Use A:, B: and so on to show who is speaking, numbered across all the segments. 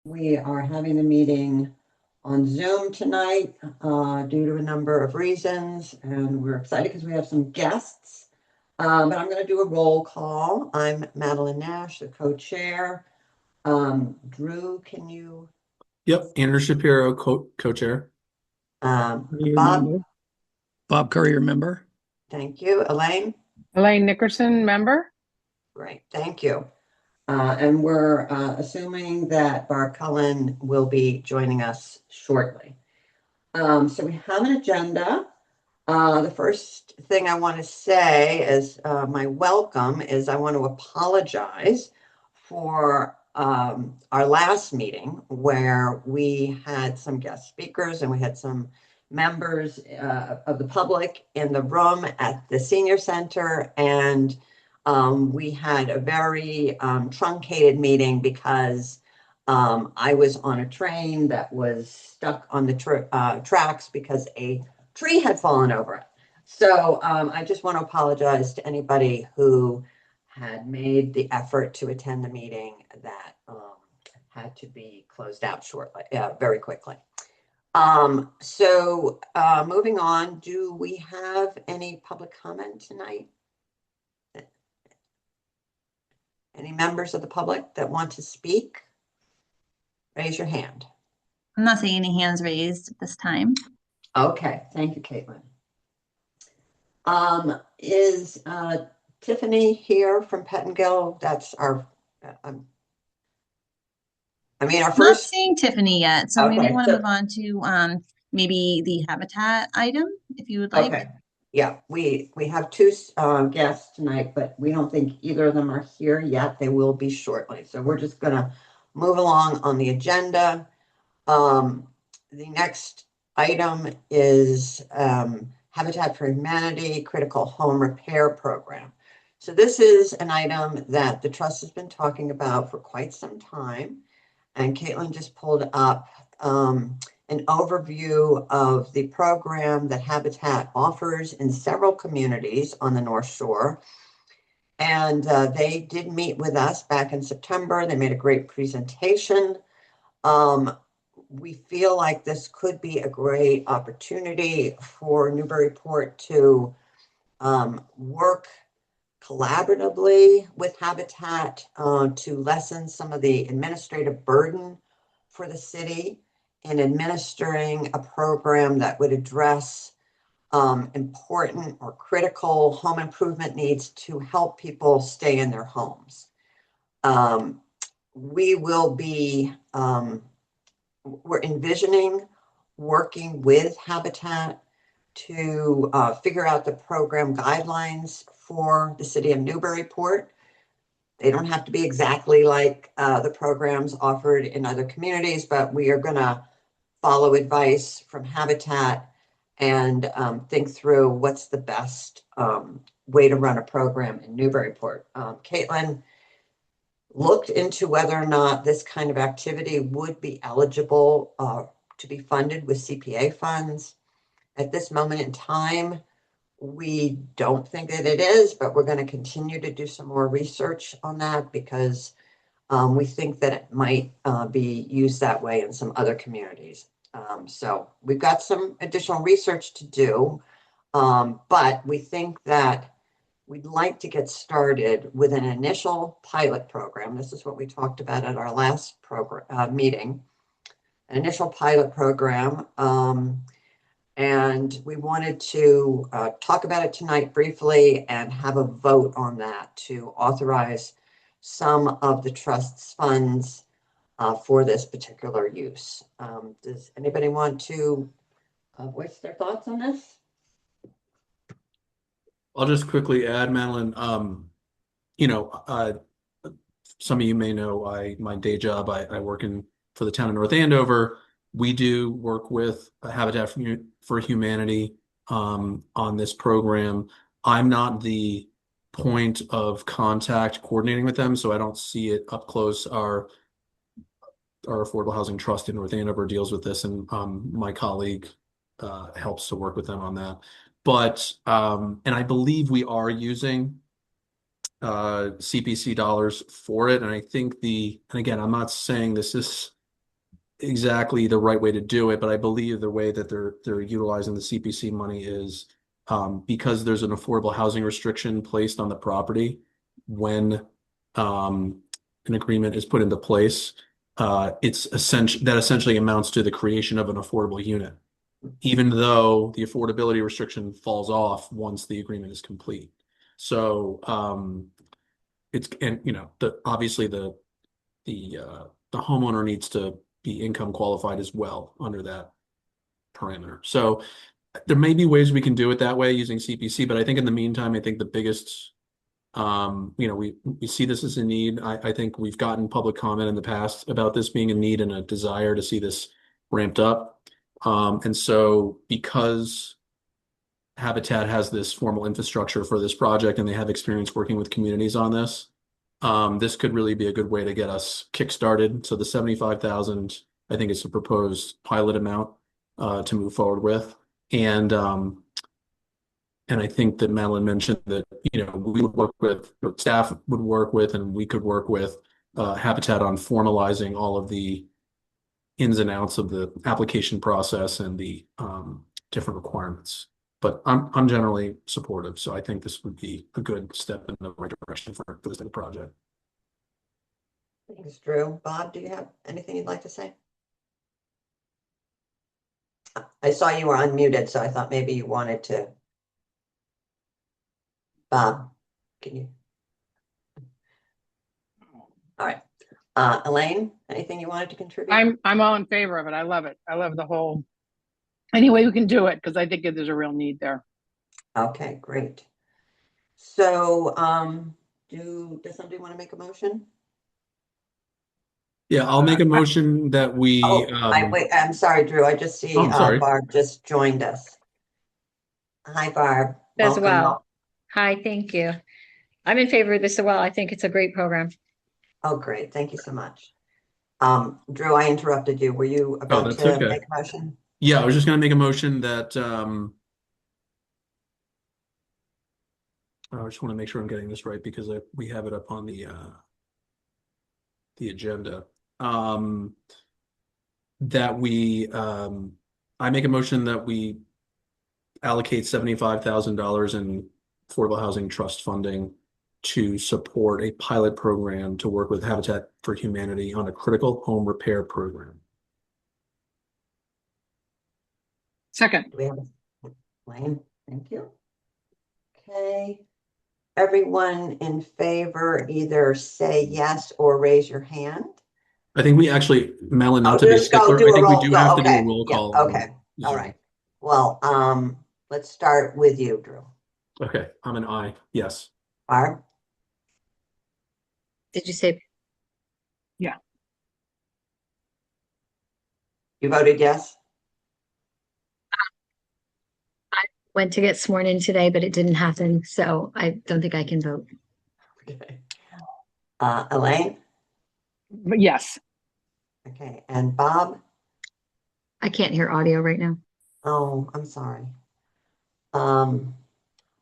A: We are having the meeting on Zoom tonight due to a number of reasons, and we're excited because we have some guests. But I'm going to do a roll call. I'm Madeline Nash, the co-chair. Drew, can you?
B: Yep, Andrew Shapiro, co-chair.
C: Courier
A: Bob,
C: member. Bob Courier member.
A: thank you. Elaine,
D: Elaine Nickerson, member.
A: great, thank you. And we're assuming that Barb Cullen will be joining us shortly. So we have an agenda. The first thing I want to say as my welcome is I want to apologize for our last meeting where we had some guest speakers and we had some members of the public in the room at the senior center, and we had a very truncated meeting because I was on a train that was stuck on the tracks because a tree had fallen over it. So I just want to apologize to anybody who had made the effort to attend the meeting that had to be closed out shortly, very quickly. So moving on, do we have any public comment tonight? Any members of the public that want to speak? Raise your hand.
E: I'm not seeing any hands raised at this time.
A: Okay, thank you, Caitlin. Is Tiffany here from Pettingill? That's our, our
E: Not
A: first.
E: seeing Tiffany yet, so maybe
A: Okay,
E: I want to
A: so-
E: move on to maybe the habitat item, if you would like.
A: Okay, yeah, we have two guests tonight, but we don't think either of them are here yet. They will be shortly. So we're just gonna move along on the agenda. The next item is Habitat for Humanity Critical Home Repair Program. So this is an item that the trust has been talking about for quite some time. And Caitlin just pulled up an overview of the program that Habitat offers in several communities on the North Shore. And they did meet with us back in September. They made a great presentation. We feel like this could be a great opportunity for Newburyport to work collaboratively with Habitat to lessen some of the administrative burden for the city in administering a program that would address important or critical home improvement needs to help people stay in their homes. We will be we're envisioning working with Habitat to figure out the program guidelines for the city of Newburyport. They don't have to be exactly like the programs offered in other communities, but we are going to follow advice from Habitat and think through what's the best way to run a program in Newburyport. Caitlin looked into whether or not this kind of activity would be eligible to be funded with CPA funds. At this moment in time, we don't think that it is, but we're going to continue to do some more research on that because we think that it might be used that way in some other communities. So we've got some additional research to do, but we think that we'd like to get started with an initial pilot program. This is what we talked about at our last program meeting, an initial pilot program. And we wanted to talk about it tonight briefly and have a vote on that to authorize some of the trust's funds for this particular use. Does anybody want to voice their thoughts on this?
B: I'll just quickly add, Madeline, some of you may know my day job, I work for the town of North Andover. We do work with Habitat for Humanity on this program. I'm not the point of contact coordinating with them, so I don't see it up close. Our Affordable Housing Trust in North Andover deals with this, and my colleague helps to work with them on that. But and I believe we are using CPC dollars for it. And I think and again, I'm not saying this is exactly the right way to do it, but I believe the way that they're utilizing the CPC money is because there's an affordable housing restriction placed on the property when an agreement is put into place. That essentially amounts to the creation of an affordable unit, even though the affordability restriction falls off once the agreement is complete. So and obviously the homeowner needs to be income qualified as well under that parameter. So there may be ways we can do it that way using CPC, but I think in the meantime, I think the biggest, we see this as a need. I think we've gotten public comment in the past about this being a need and a desire to see this ramped up. And so because Habitat has this formal infrastructure for this project and they have experience working with communities on this, this could really be a good way to get us kickstarted. So the 75,000, I think, is a proposed pilot amount to move forward with. And I think that Madeline mentioned that, we would work with, staff would work with, and we could work with Habitat on formalizing all of the ins and outs of the application process and the different requirements. But I'm generally supportive, so I think this would be a good step in the right direction for this type of project.
A: Thanks, Drew. Bob, do you have anything you'd like to say? I saw you were unmuted, so I thought maybe you wanted to. Bob, can you? All right. Elaine, anything you wanted to contribute?
D: I'm all in favor of it. I love it. I love the whole, any way we can do it, because I think there's a real need there.
A: Okay, great. So, does somebody want to make a motion?
B: Yeah, I'll make a motion that we.
A: Wait, I'm sorry, Drew. I just see
B: I'm sorry.
A: Barb just joined us. Hi, Barb.
F: As
A: Welcome.
F: well. Hi, thank you. I'm in favor of this as well. I think it's a great program.
A: Oh, great. Thank you so much. Drew, I interrupted you. Were you about
B: that's
A: to
B: okay.
A: make a motion?
B: Yeah, I was just going to make a motion that I just want to make sure I'm getting this right because we have it up on the agenda. That we I make a motion that we allocate $75,000 in affordable housing trust funding to support a pilot program to work with Habitat for Humanity on a critical home repair program.
D: Second.
A: Do we have a Lane? Thank you. Okay. Everyone in favor, either say yes or raise your hand.
B: I think we actually, Madeline, not to be
A: Just go
B: stickler,
A: do
B: I
A: a
B: think we
A: roll
B: do
A: call.
B: have to do a
A: Okay.
B: roll
A: Yeah,
B: call.
A: okay. All right. Well, let's start with you, Drew.
B: Okay, I'm an I. Yes.
A: Barb?
F: Did you say?
D: Yeah.
A: You voted yes?
F: I went to get sworn in today, but it didn't happen. So I don't think I can vote.
A: Okay. Elaine?
D: But yes.
A: Okay. And Bob?
F: I can't hear audio right now.
A: Oh, I'm sorry.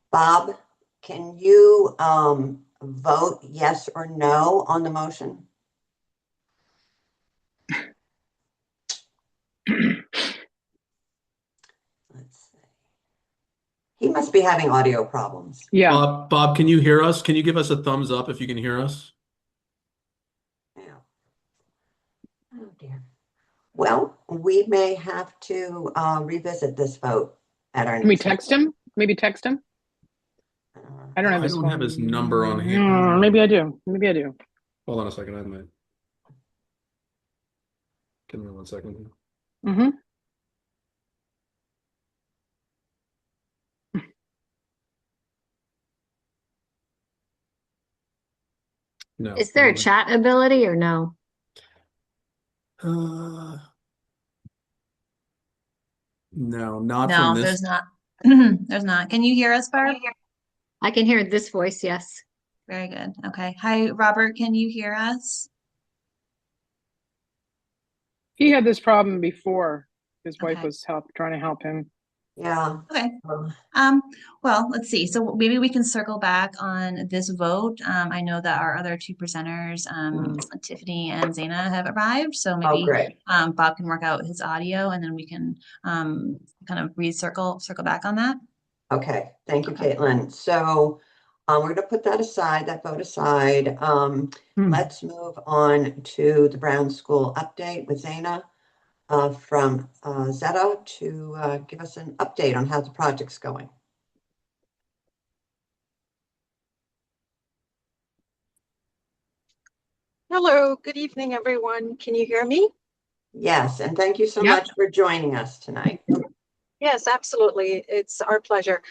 A: Bob, can you vote yes or no on the motion? Let's see. He must be having audio problems.
D: Yeah.
B: Bob, can you hear us? Can you give us a thumbs up if you can hear us?
A: Yeah. Oh dear. Well, we may have to revisit this vote at our
D: Can we
A: next
D: text
A: meeting.
D: him? Maybe text him? I don't have
B: I
D: his
B: don't
D: phone.
B: have his number on here.
D: Maybe I do. Maybe I do.
B: Hold on a second. I might. Give me 1 second.
D: Mm-hmm.
B: No.
F: Is there a chat ability or no?
B: No, not
E: No,
B: from this.
E: there's not. There's not. Can you hear us, Barb?
F: I can hear this voice. Yes.
E: Very good. Okay. Hi, Robert. Can you hear us?
D: He had this problem before. His wife
E: Okay.
D: was trying to help him.
A: Yeah.
E: Okay.
A: Um,
E: Well, let's see. So maybe we can circle back on this vote. I know that our other two presenters, Tiffany and Zaina, have arrived. So
A: Oh,
E: maybe
A: great.
E: Bob can work out his audio, and then we can kind of circle back on that.
A: Okay. Thank you,
E: Okay.
A: Caitlin. So we're going to put that vote aside. Let's move on to the Brown School update with Zaina from Zeta to give us an update on how the project's going.
G: Hello, good evening, everyone. Can you hear me?
A: Yes, and thank you so
D: Yep.
A: much for joining us tonight.
G: Yes, absolutely. It's our pleasure.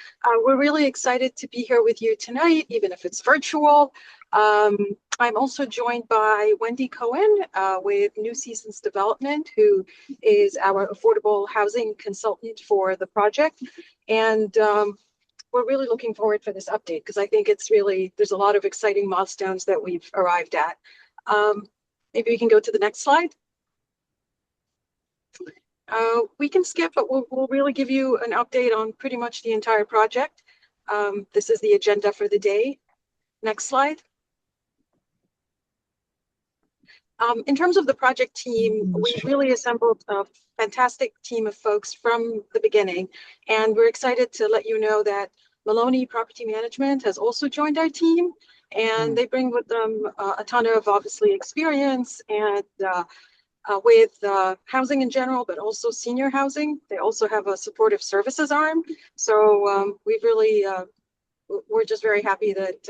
G: We're really excited to be here with you tonight, even if it's virtual. I'm also joined by Wendy Cohen with New Seasons Development, who is our affordable housing consultant for the project. And we're really looking forward for this update because I think there's a lot of exciting milestones that we've arrived at. Maybe we can go to the next slide. We can skip, but we'll really give you an update on pretty much the entire project. This is the agenda for the day. Next slide. In terms of the project team, we really assembled a fantastic team of folks from the beginning, and we're excited to let you know that Maloney Property Management has also joined our team, and they bring with them a ton of obviously experience and with housing in general, but also senior housing. They also have a supportive services arm. So we're just very happy that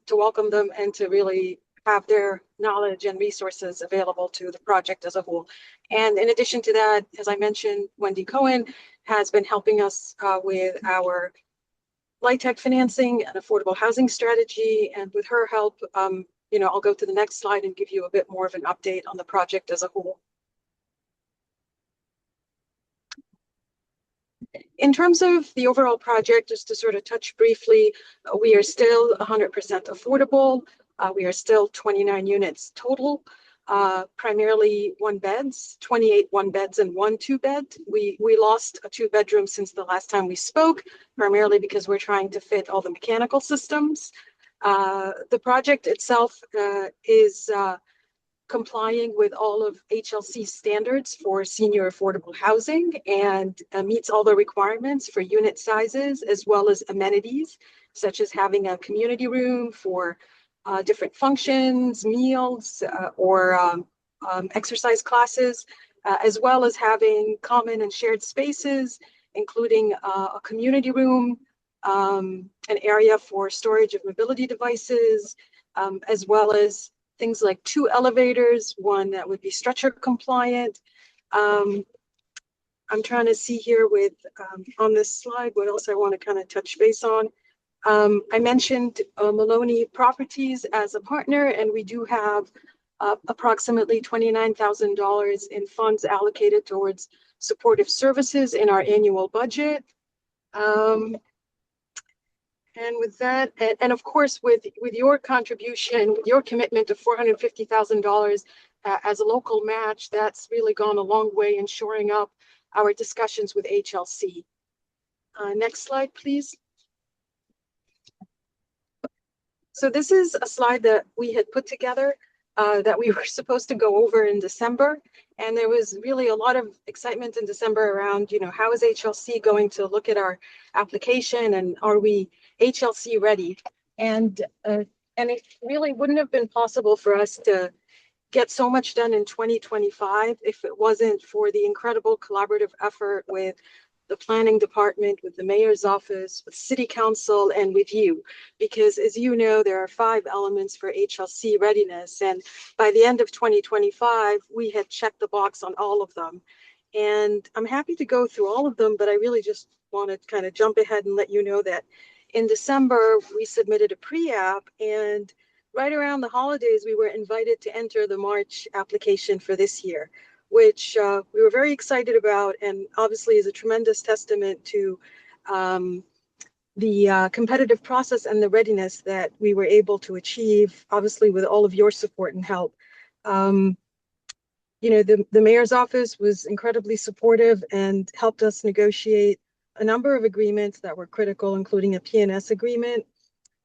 G: to welcome them and to really have their knowledge and resources available to the project as a whole. And in addition to that, as I mentioned, Wendy Cohen has been helping us with our LIHTC financing and affordable housing strategy. And with her help, I'll go to the next slide and give you a bit more of an update on the project as a whole. In terms of the overall project, just to sort of touch briefly, we are still 100% affordable. We are still 29 units total, primarily 1 beds, 28 1 beds and 1 2 bed. We lost a 2 bedroom since the last time we spoke, primarily because we're trying to fit all the mechanical systems. The project itself is complying with all of HLC standards for senior affordable housing and meets all the requirements for unit sizes as well as amenities, such as having a community room for different functions, meals, or exercise classes, as well as having common and shared spaces, including a community room, an area for storage of mobility devices, as well as things like 2 elevators, one that would be stretcher compliant. I'm trying to see here on this slide what else I want to kind of touch base on. I mentioned Maloney Properties as a partner, and we do have approximately $29,000 in funds allocated towards supportive services in our annual budget. And with that, and of course, with your contribution, with your commitment of $450,000 as a local match, that's really gone a long way in shoring up our discussions with HLC. Next slide, please. So this is a slide that we had put together that we were supposed to go over in December. And there was really a lot of excitement in December around, how is HLC going to look at our application and are we HLC ready? And it really wouldn't have been possible for us to get so much done in 2025 if it wasn't for the incredible collaborative effort with the planning department, with the mayor's office, with city council, and with you. Because as you know, there are 5 elements for HLC readiness. And by the end of 2025, we had checked the box on all of them. And I'm happy to go through all of them, but I really just want to kind of jump ahead and let you know that in December, we submitted a pre-app, and right around the holidays, we were invited to enter the March application for this year, which we were very excited about, and obviously is a tremendous testament to the competitive process and the readiness that we were able to achieve, obviously with all of your support and help. The mayor's office was incredibly supportive and helped us negotiate a number of agreements that were critical, including a PNS agreement.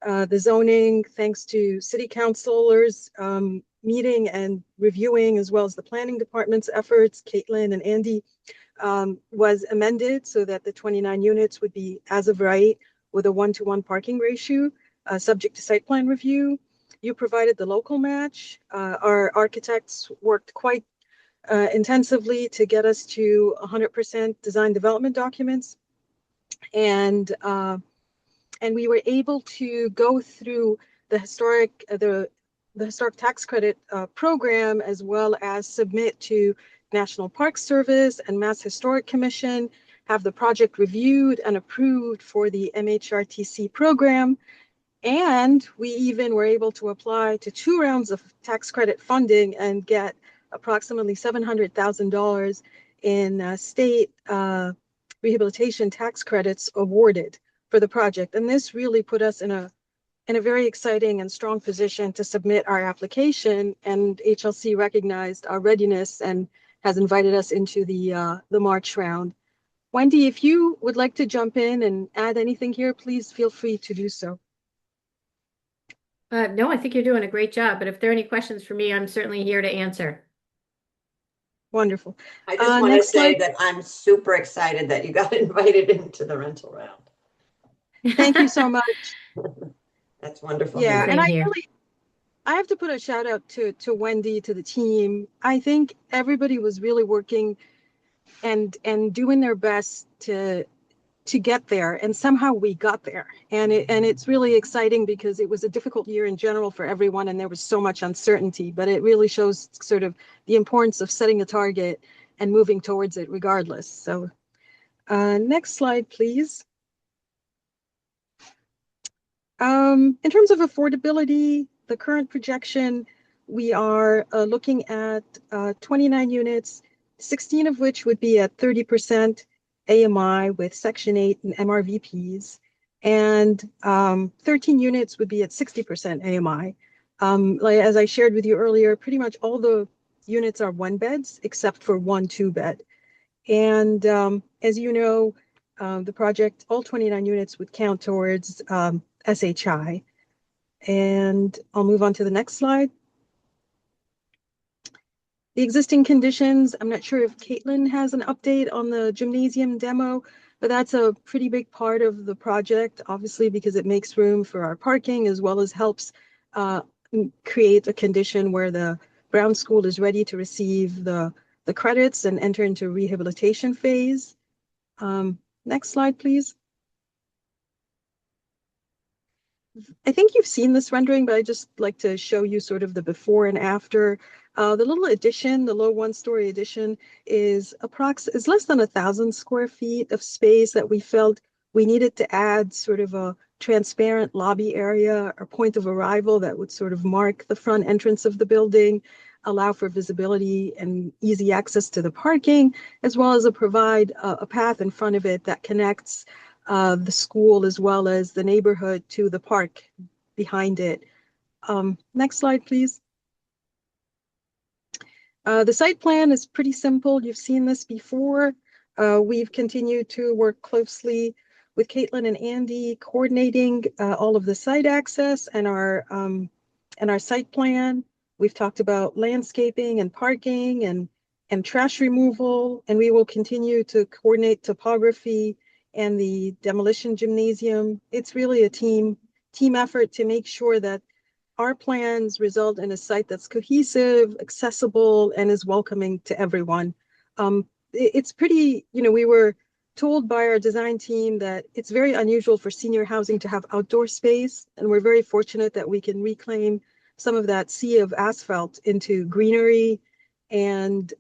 G: The zoning, thanks to city councilors meeting and reviewing, as well as the planning department's efforts, Caitlin and Andy, was amended so that the 29 units would be as of right with a 1-to-1 parking ratio, subject to site plan review. You provided the local match. Our architects worked quite intensively to get us to 100% design development documents. And we were able to go through the historic tax credit program, as well as submit to National Park Service and Mass Historic Commission, have the project reviewed and approved for the MHRTC program. And we even were able to apply to 2 rounds of tax credit funding and get approximately $700,000 in state rehabilitation tax credits awarded for the project. And this really put us in a very exciting and strong position to submit our application, and HLC recognized our readiness and has invited us into the March round. Wendy, if you would like to jump in and add anything here, please feel free to do so.
H: No, I think you're doing a great job, but if there are any questions for me, I'm certainly here to answer.
G: Wonderful.
A: I just want to
G: next
A: say
G: slide.
A: that I'm super excited that you got invited into the rental round.
G: Thank you so much.
A: That's wonderful.
G: Yeah,
H: Same
G: and
H: here.
G: I have to put a shout out to Wendy, to the team. I think everybody was really working and doing their best to get there, and somehow we got there. And it's really exciting because it was a difficult year in general for everyone, and there was so much uncertainty, but it really shows sort of the importance of setting a target and moving towards it regardless. So next slide, please. In terms of affordability, the current projection, we are looking at 29 units, 16 of which would be at 30% AMI with Section 8 and MRVPs, and 13 units would be at 60% AMI. Like, as I shared with you earlier, pretty much all the units are 1-beds except for 1 2-bed. And as you know, the project, all 29 units would count towards SHI. And I'll move on to the next slide. The existing conditions, I'm not sure if Caitlin has an update on the gymnasium demo, but that's a pretty big part of the project, obviously, because it makes room for our parking, as well as helps create a condition where the Brown School is ready to receive the credits and enter into rehabilitation phase. Next slide, please. I think you've seen this rendering, but I just like to show you sort of the before and after. The little addition, the low 1-story addition, is less than 1,000 square feet of space that we felt we needed to add sort of a transparent lobby area or point of arrival that would sort of mark the front entrance of the building, allow for visibility and easy access to the parking, as well as provide a path in front of it that connects the school as well as the neighborhood to the park behind it. Next slide, please. The site plan is pretty simple. You've seen this before. We've continued to work closely with Caitlin and Andy, coordinating all of the site access and our site plan. We've talked about landscaping and parking and trash removal, and we will continue to coordinate topography and the demolition gymnasium. It's really a team effort to make sure that our plans result in a site that's cohesive, accessible, and is welcoming to everyone. It's pretty, we were told by our design team that it's very unusual for senior housing to have outdoor space, and we're very fortunate that we can reclaim some of that sea of asphalt into greenery and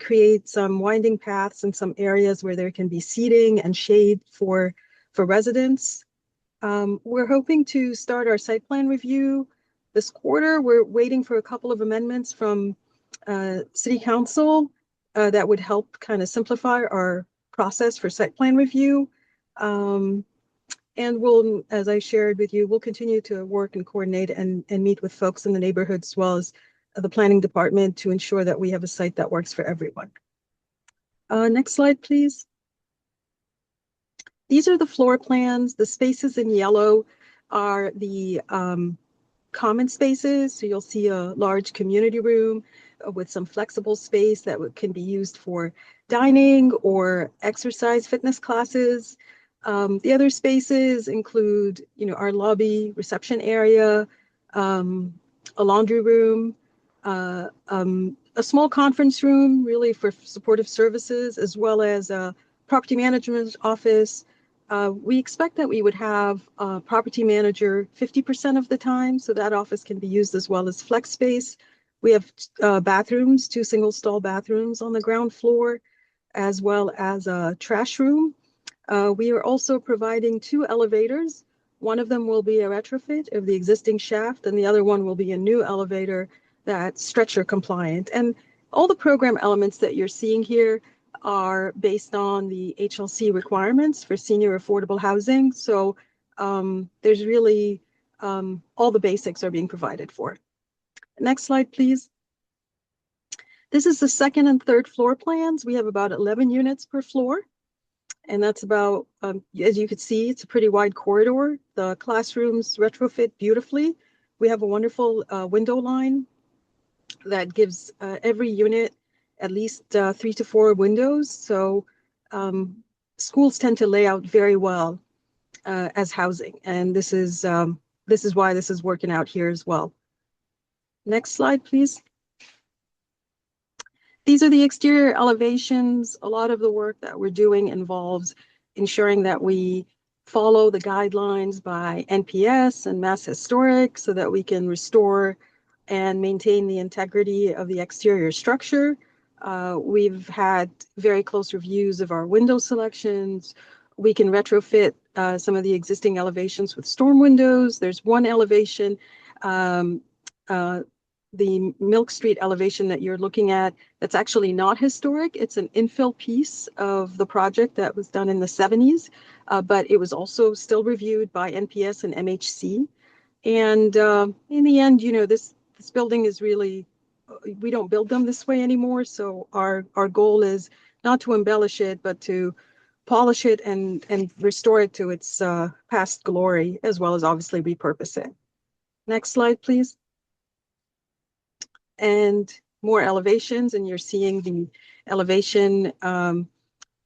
G: create some winding paths in some areas where there can be seating and shade for residents. We're hoping to start our site plan review this quarter. We're waiting for a couple of amendments from City Council that would help kind of simplify our process for site plan review. And we'll, as I shared with you, we'll continue to work and coordinate and meet with folks in the neighborhood as well as the planning department to ensure that we have a site that works for everyone. Next slide, please. These are the floor plans. The spaces in yellow are the common spaces. So you'll see a large community room with some flexible space that can be used for dining or exercise fitness classes. The other spaces include, our lobby, reception area, a laundry room, a small conference room, really for supportive services, as well as a property management office. We expect that we would have a property manager 50% of the time, so that office can be used as well as flex space. We have bathrooms, 2 single stall bathrooms on the ground floor, as well as a trash room. We are also providing 2 elevators. One of them will be a retrofit of the existing shaft, and the other one will be a new elevator that's stretcher compliant. And all the program elements that you're seeing here are based on the HLC requirements for senior affordable housing. So there's really all the basics are being provided for. Next slide, please. This is the second and third floor plans. We have about 11 units per floor. And that's about, as you can see, it's a pretty wide corridor. The classrooms retrofit beautifully. We have a wonderful window line that gives every unit at least 3 to 4 windows. So schools tend to lay out very well as housing. And this is why this is working out here as well. Next slide, please. These are the exterior elevations. A lot of the work that we're doing involves ensuring that we follow the guidelines by NPS and Mass Historic so that we can restore and maintain the integrity of the exterior structure. We've had very close reviews of our window selections. We can retrofit some of the existing elevations with storm windows. There's one elevation, the Milk Street elevation that you're looking at, that's actually not historic. It's an infill piece of the project that was done in the 70s, but it was also still reviewed by NPS and MHC. And in the end, this building is really, we don't build them this way anymore. So our goal is not to embellish it, but to polish it and restore it to its past glory, as well as obviously repurpose it. Next slide, please. And more elevations, and you're seeing the elevation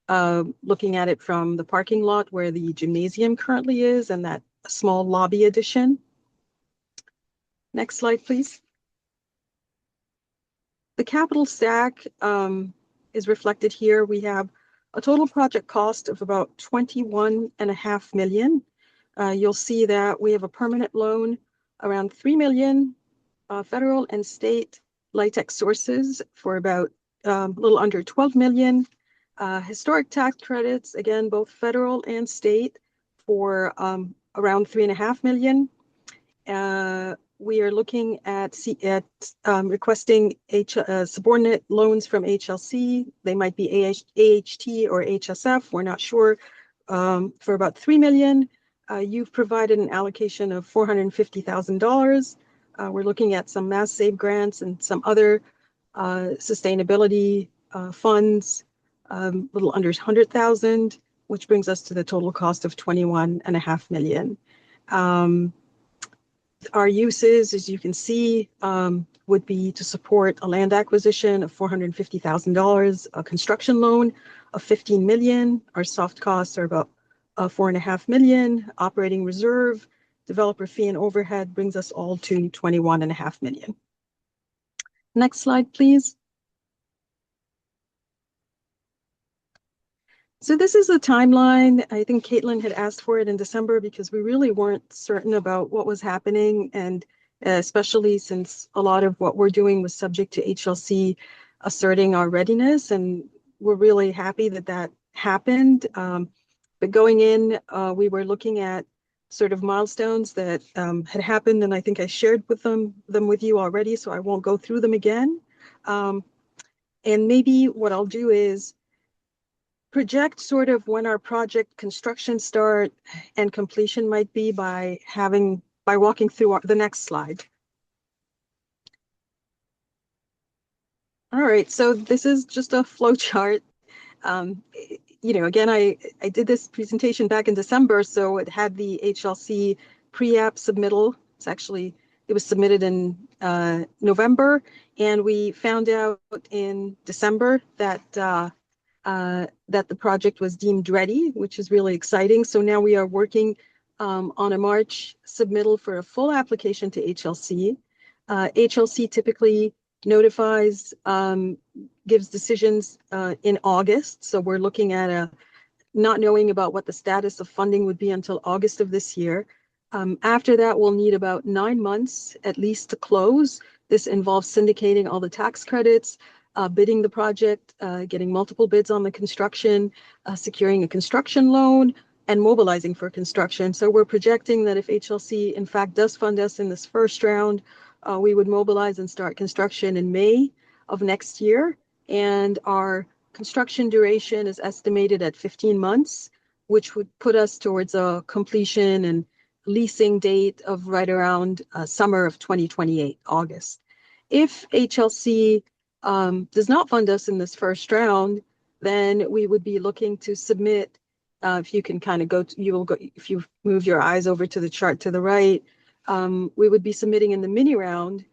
G: looking at it from the parking lot where the gymnasium currently is, and that small lobby addition. Next slide, please. The capital stack is reflected here. We have a total project cost of about $21.5 million. You'll see that we have a permanent loan around $3 million, federal and state LIHTC sources for about a little under $12 million. Historic tax credits, again, both federal and state, for around $3.5 million. We are looking at requesting subordinate loans from HLC. They might be AHT or HSF. We're not sure, for about $3 million. You've provided an allocation of $450,000. We're looking at some Mass Save grants and some other sustainability funds, a little under 100,000, which brings us to the total cost of $21.5 million. Our uses, as you can see, would be to support a land acquisition of $450,000, a construction loan of $15 million. Our soft costs are about $4.5 million. Operating reserve, developer fee and overhead brings us all to $21.5 million. Next slide, please. So this is a timeline. I think Caitlin had asked for it in December because we really weren't certain about what was happening, and especially since a lot of what we're doing was subject to HLC asserting our readiness, and we're really happy that that happened. But going in, we were looking at sort of milestones that had happened, and I think I shared with them with you already, so I won't go through them again. And maybe what I'll do is project sort of when our project construction start and completion might be by walking through the next slide. All right, so this is just a flow chart. again, I did this presentation back in December, so it had the HLC pre-app submittal. It was submitted in November, and we found out in December that that the project was deemed ready, which is really exciting. So now we are working on a March submittal for a full application to HLC. HLC typically notifies, gives decisions in August. So we're looking at not knowing about what the status of funding would be until August of this year. After that, we'll need about 9 months at least to close. This involves syndicating all the tax credits, bidding the project, getting multiple bids on the construction, securing a construction loan, and mobilizing for construction. So we're projecting that if HLC in fact does fund us in this first round, we would mobilize and start construction in May of next year. And our construction duration is estimated at 15 months, which would put us towards a completion and leasing date of right around summer of 2028, August. If HLC does not fund us in this first round, then we would be looking to submit. If you can kind of if you move your eyes over to the chart to the right, we would be submitting in the mini round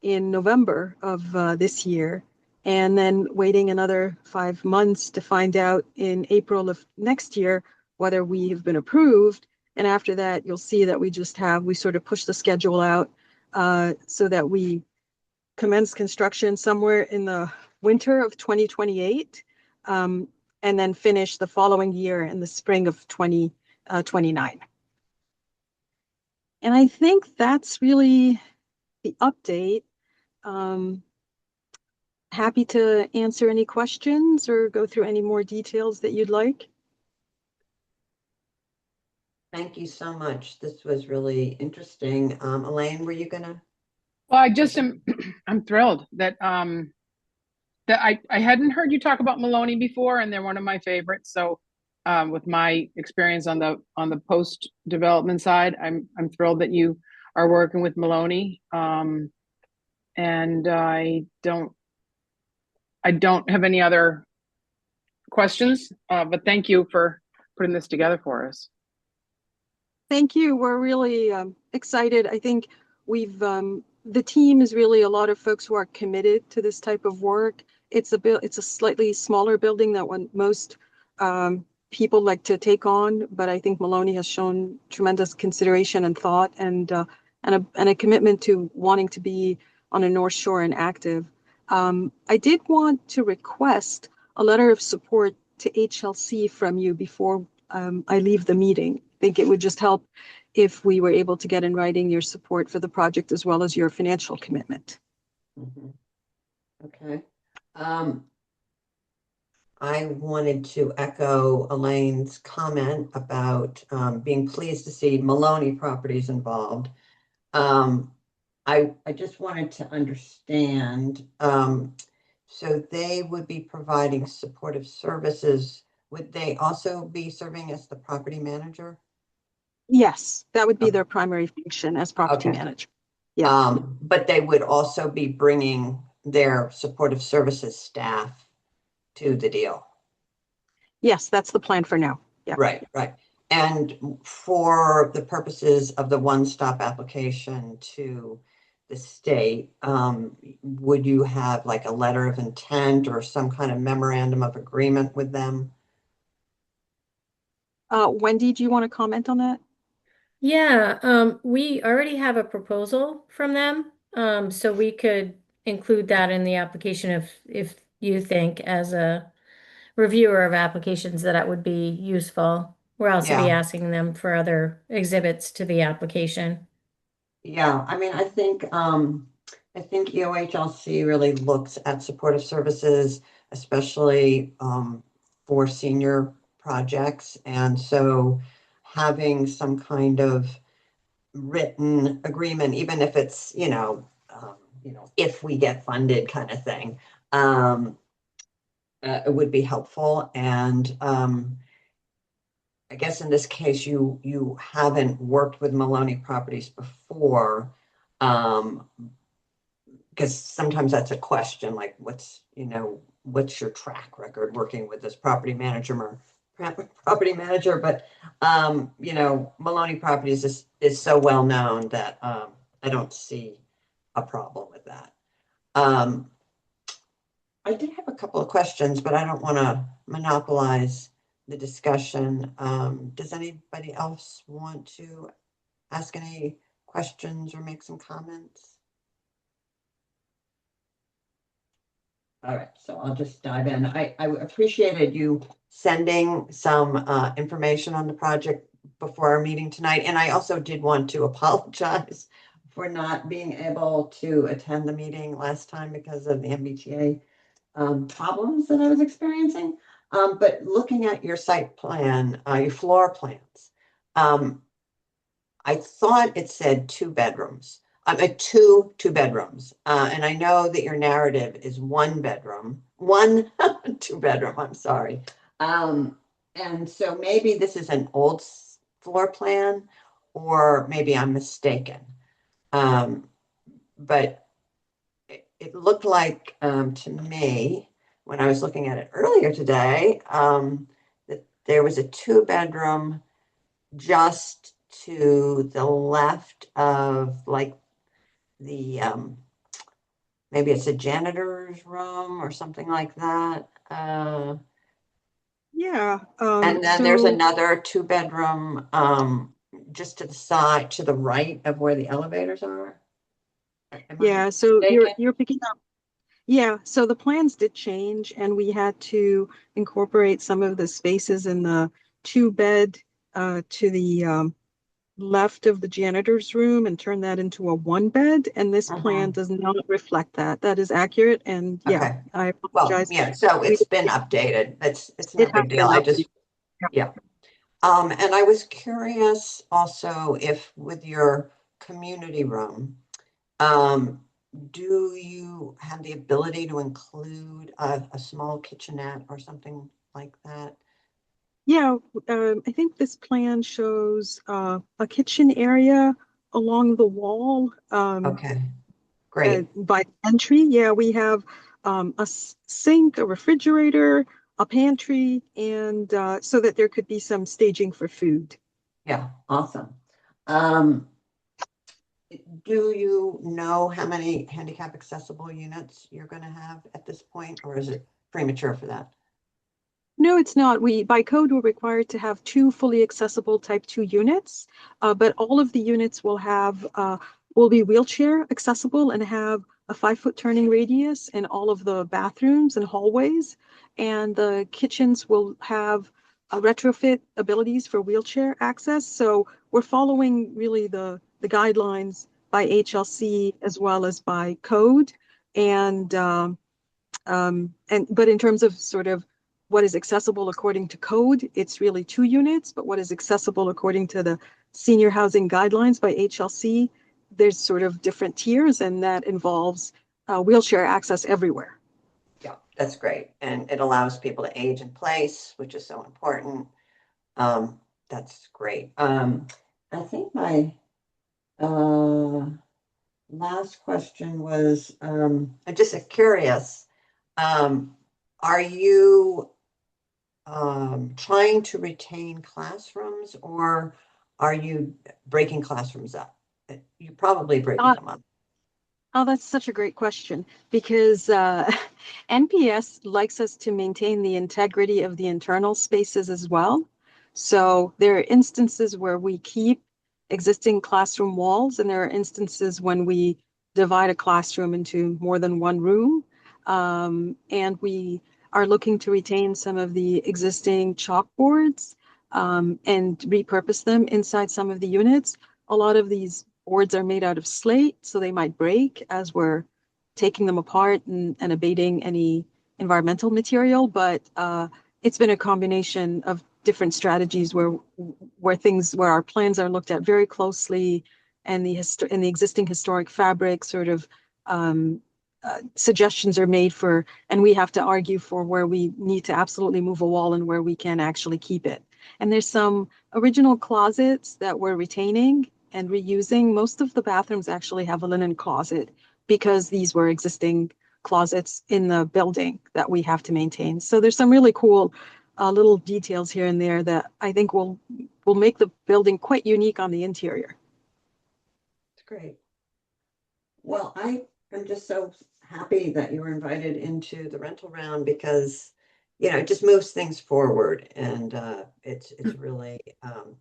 G: in November of this year, and then waiting another 5 months to find out in April of next year whether we have been approved. And after that, you'll see that we sort of push the schedule out so that we commence construction somewhere in the winter of 2028, and then finish the following year in the spring of 2029. And I think that's really the update. Happy to answer any questions or go through any more details that you'd like.
A: Thank you so much. This was really interesting. Elaine, were you gonna?
D: Well, I just am, I'm thrilled that that I hadn't heard you talk about Maloney before, and they're one of my favorites. So with my experience on the post development side, I'm thrilled that you are working with Maloney. And I don't have any other questions, but thank you for putting this together for us.
G: Thank you. We're really excited. I think the team is really a lot of folks who are committed to this type of work. It's a slightly smaller building than most people like to take on, but I think Maloney has shown tremendous consideration and thought, and a commitment to wanting to be on a North Shore and active. I did want to request a letter of support to HLC from you before I leave the meeting. I think it would just help if we were able to get in writing your support for the project as well as your financial commitment.
A: Mm-hmm. Okay. I wanted to echo Elaine's comment about being pleased to see Maloney Properties involved. I just wanted to understand, so they would be providing supportive services. Would they also be serving as the property manager?
G: Yes, that would be their primary function as property
A: Okay.
G: manager. Yeah.
A: But they would also be bringing their supportive services staff to the deal.
G: Yes, that's the plan for now. Yeah.
A: Right. And for the purposes of the one-stop application to the state, would you have like a letter of intent or some kind of memorandum of agreement with them?
G: Wendy, do you want to comment on that?
H: Yeah, we already have a proposal from them, so we could include that in the application if you think as a reviewer of applications that it would be useful. We'll also be
A: Yeah.
H: asking them for other exhibits to the application.
A: Yeah, I mean, I think EOHLC really looks at supportive services, especially for senior projects. And so having some kind of written agreement, even if it's, if we get funded kind of thing, it would be helpful. And I guess in this case, you haven't worked with Maloney Properties before, because sometimes that's a question, like what's, what's your track record working with this property manager, but you know, Maloney Properties is so well known that I don't see a problem with that. I did have a couple of questions, but I don't want to monopolize the discussion. Does anybody else want to ask any questions or make some comments? All right, so I'll just dive in. I appreciated you sending some information on the project before our meeting tonight. And I also did want to apologize for not being able to attend the meeting last time because of the MBTA problems that I was experiencing. But looking at your site plan, your floor plans, I thought it said two bedrooms. Two bedrooms. And I know that your narrative is one bedroom, two bedroom, I'm sorry. And so maybe this is an old floor plan, or maybe I'm mistaken. But it looked like to me, when I was looking at it earlier today, that there was a two bedroom just to the left of like the maybe it's a janitor's room or something like that.
G: Yeah.
A: And then there's another two bedroom just to the side, to the right of where the elevators are.
G: Yeah, so
A: mistaken?
G: you're picking up. Yeah, so the plans did change, and we had to incorporate some of the spaces in the two bed to the left of the janitor's room and turn that into a one bed. And this plan does not reflect that. That is accurate. And yeah,
A: Okay.
G: I
A: Well,
G: apologize.
A: yeah, so it's been updated. It's no
G: It has
A: big deal.
G: been
A: I just,
G: updated.
A: yeah. And I was curious also if with your community room, do you have the ability to include a small kitchenette or something like that?
G: Yeah, I think this plan shows a kitchen area along the wall
A: Okay, great.
G: by entry. Yeah, we have a sink, a refrigerator, a pantry, and so that there could be some staging for food.
A: Yeah, awesome. Do you know how many handicap accessible units you're going to have at this point, or is it premature for that?
G: No, it's not. We, by code, we're required to have two fully accessible type 2 units, but all of the units will be wheelchair accessible and have a 5-foot turning radius in all of the bathrooms and hallways. And the kitchens will have retrofit abilities for wheelchair access. So we're following really the guidelines by HLC as well as by code. But in terms of sort of what is accessible according to code, it's really 2 units, but what is accessible according to the senior housing guidelines by HLC, there's sort of different tiers, and that involves wheelchair access everywhere.
A: Yeah, that's great. And it allows people to age in place, which is so important. That's great. I think my last question was, I'm just curious, are you trying to retain classrooms, or are you breaking classrooms up? You're probably breaking them up.
G: Oh, that's such a great question, because NPS likes us to maintain the integrity of the internal spaces as well. So there are instances where we keep existing classroom walls, and there are instances when we divide a classroom into more than one room. And we are looking to retain some of the existing chalkboards and repurpose them inside some of the units. A lot of these boards are made out of slate, so they might break as we're taking them apart and abating any environmental material. But it's been a combination of different strategies where our plans are looked at very closely, and the existing historic fabric sort of suggestions are made for, and we have to argue for where we need to absolutely move a wall and where we can actually keep it. And there's some original closets that we're retaining and reusing. Most of the bathrooms actually have a linen closet because these were existing closets in the building that we have to maintain. So there's some really cool little details here and there that I think will make the building quite unique on the interior.
A: It's great. Well, I am just so happy that you were invited into the rental round because, it just moves things forward, and it's really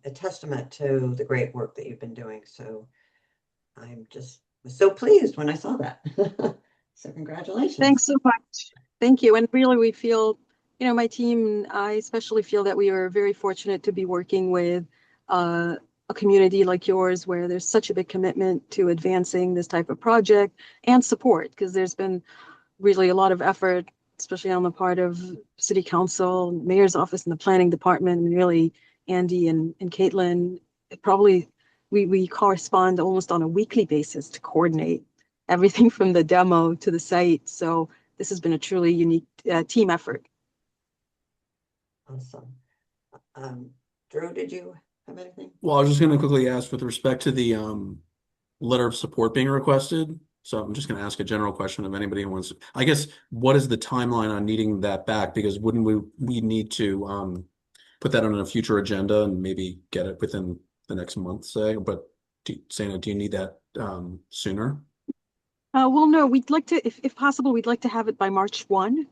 A: a testament to the great work that you've been doing. So I'm just was so pleased when I saw that. So congratulations.
G: Thanks so much. Thank you. And really, we feel, my team and I especially feel that we are very fortunate to be working with a community like yours, where there's such a big commitment to advancing this type of project and support, because there's been really a lot of effort, especially on the part of City Council, Mayor's Office, and the Planning Department, and really Andy and Caitlin. Probably we correspond almost on a weekly basis to coordinate everything from the demo to the site. So this has been a truly unique team effort.
A: Awesome. Drew, did you have anything?
B: Well, I was just going to quickly ask with respect to the letter of support being requested. So I'm just going to ask a general question if anybody wants to. I guess, what is the timeline on needing that back? Because wouldn't we need to put that on a future agenda and maybe get it within the next month, say? But Sana, do you need that sooner?
G: Well, no, we'd like to, if possible, we'd like to have it by March 1.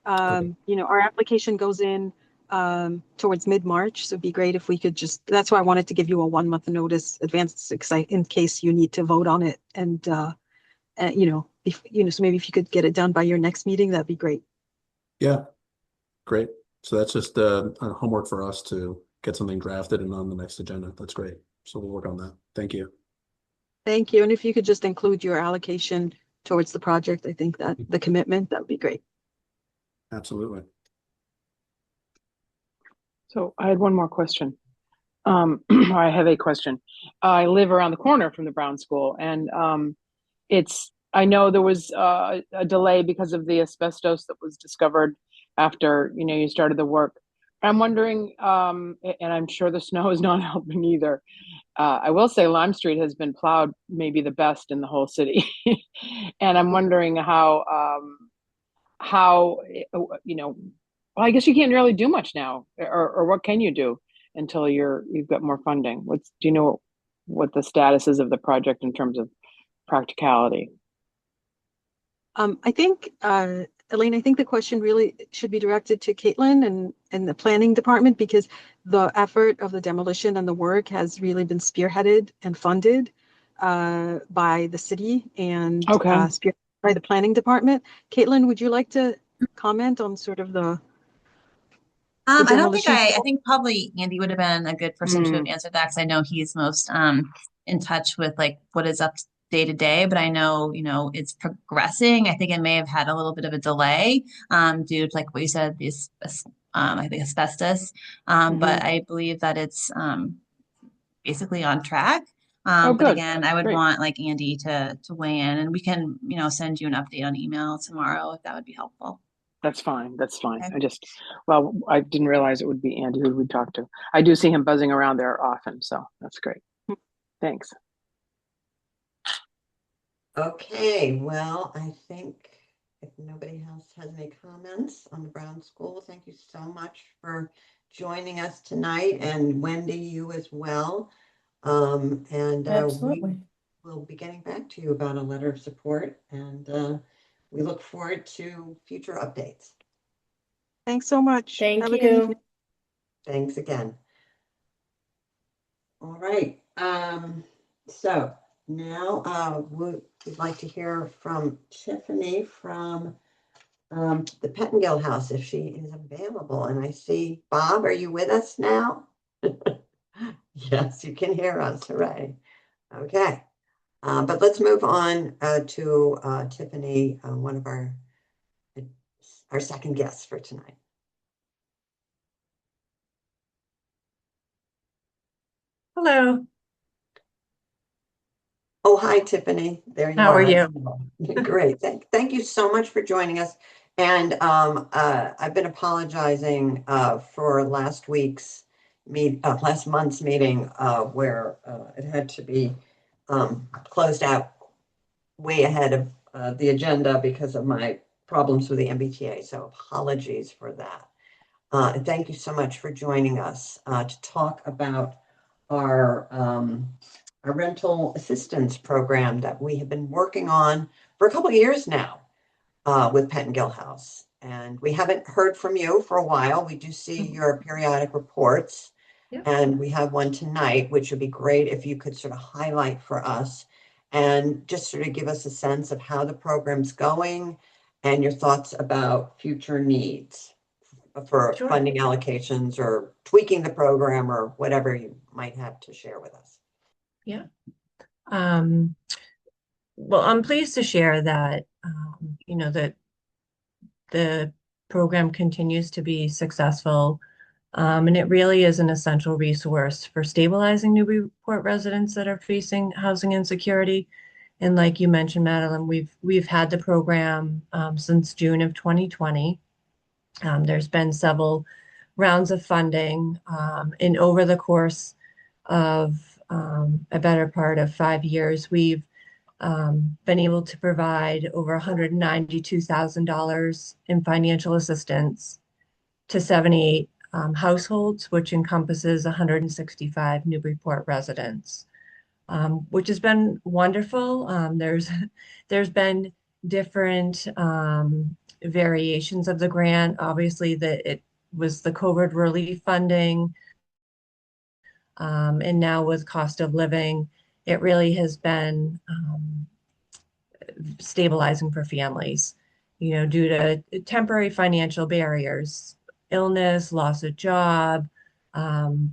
B: Okay.
G: Our application goes in towards mid-March, so it'd be great if we could that's why I wanted to give you a 1 month notice advance, in case you need to vote on it. And, so maybe if you could get it done by your next meeting, that'd be great.
B: Yeah, great. So that's just homework for us to get something drafted and on the next agenda. That's great. So we'll work on that. Thank you.
G: Thank you. And if you could just include your allocation towards the project, I think that the commitment, that would be great.
B: Absolutely.
D: So I had one more question. I have a question. I live around the corner from the Brown School, and I know there was a delay because of the asbestos that was discovered after, you started the work. I'm wondering, and I'm sure the snow is not helping either. I will say Lime Street has been plowed maybe the best in the whole city. And I'm wondering how, well, I guess you can't really do much now, or what can you do until you've got more funding? Do you know what the status is of the project in terms of practicality?
G: I think, Elaine, I think the question really should be directed to Caitlin and the planning department, because the effort of the demolition and the work has really been spearheaded and funded by the city and spearheaded by the planning department. Caitlin, would you like to comment on sort of the
E: I don't think
G: demolition?
E: I think probably Andy would have been a good person to have answered that, because I know he's most in touch with like what is up day to day, but I know, it's progressing. I think it may have had a little bit of a delay due to, like what you said, this I think asbestos. But I believe that it's basically on track. But again, I would want like Andy to weigh in, and we can, send you an update on email tomorrow if that would be helpful.
D: That's fine. That's fine.
E: Okay.
D: I didn't realize it would be Andy who we'd talk to. I do see him buzzing around there often, so that's great. Thanks.
A: Okay, well, I think if nobody else has any comments on the Brown School, thank you so much for joining us tonight, and Wendy, you as well.
H: Absolutely.
A: We will be getting back to you about a letter of support, and we look forward to future updates.
G: Thanks so much.
H: Thank
G: Have a good
H: you.
G: evening.
A: Thanks again. All right. So now we'd like to hear from Tiffany from the Pettingill House, if she is available. And I see, Bob, are you with us now? Yes, you can hear us. Hooray. Okay. But let's move on to Tiffany, one of our second guests for tonight.
I: Hello.
A: Oh, hi, Tiffany. There you are.
I: How are you?
A: Great. Thank you so much for joining us. And I've been apologizing for last month's meeting where it had to be closed out way ahead the agenda because of my problems with the MBTA, so apologies for that. And thank you so much for joining us to talk about our rental assistance program that we have been working on for a couple of years now with Pettingill House. And we haven't heard from you for a while. We do see your periodic reports.
I: Yep.
A: And we have one tonight, which would be great if you could sort of highlight for us and just sort of give us a sense of how the program's going and your thoughts about future needs for
I: Sure.
A: funding allocations or tweaking the program or whatever you might have to share with us.
I: Yeah. Well, I'm pleased to share that, that the program continues to be successful. And it really is an essential resource for stabilizing Newburyport residents that are facing housing insecurity. And like you mentioned, Madeline, we've had the program since June of 2020. There's been several rounds of funding, and over the course of a better part of 5 years, we've been able to provide over $192,000 in financial assistance to 78 households, which encompasses 165 Newburyport residents, which has been wonderful. There's been different variations of the grant. Obviously, it was the COVID relief funding, and now with cost of living, it really has been stabilizing for families, due to temporary financial barriers, illness, loss of job,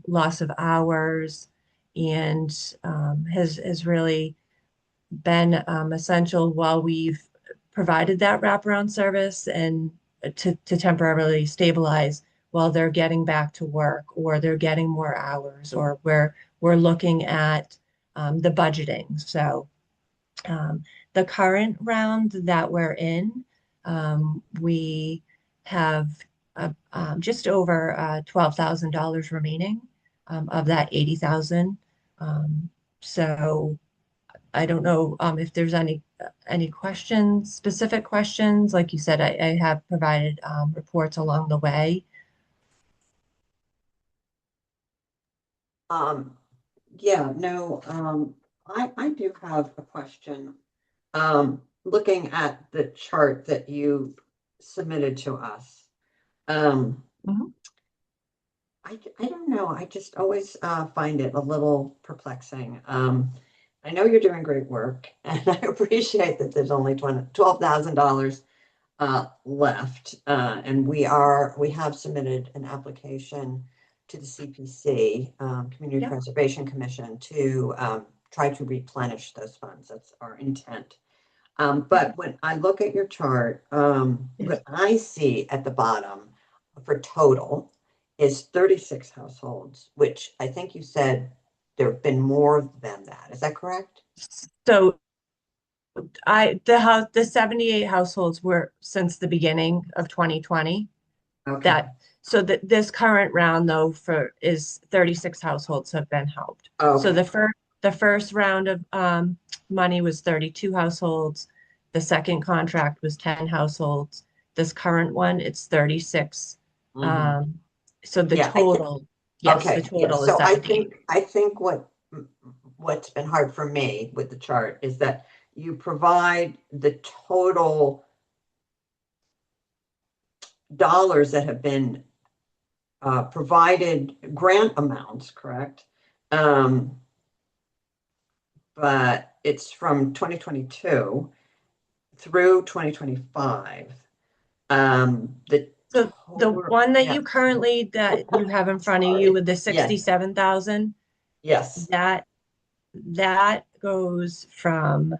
I: loss of hours, and has really been essential while we've provided that wraparound service and to temporarily stabilize while they're getting back to work or they're getting more hours or we're looking at the budgeting. So the current round that we're in, we have just over $12,000 remaining of that 80,000. So I don't know if there's any questions, specific questions. Like you said, I have provided reports along the way.
A: Yeah, no, I do have a question. Looking at the chart that you submitted to us,
I: Mhm.
A: I don't know. I just always find it a little perplexing. I know you're doing great work, and I appreciate that there's only $12,000 left, and we have submitted an application to the CPC, Community
I: Yep.
A: Preservation Commission, to try to replenish those funds. That's our intent. But when I look at your chart, what I see at the bottom for total is 36 households, which I think you said there have been more than that. Is that correct?
I: So the 78 households were since the beginning of 2020.
A: Okay.
I: This current round though is 36 households have been helped.
A: Okay.
I: So the first round of money was 32 households. The second contract was 10 households. This current one, it's 36.
A: Mhm.
I: So the
A: Yeah,
I: total, yes,
A: Okay,
I: the total
A: yeah,
I: is
A: so I
I: 78.
A: think what's been hard for me with the chart is that you provide the total dollars that have been provided, grant amounts, correct? But it's from 2022 through 2025.
I: So the one that
A: yeah,
I: you currently that you have in front of you with the
A: Yes.
I: 67,000,
A: Yes.
I: that goes from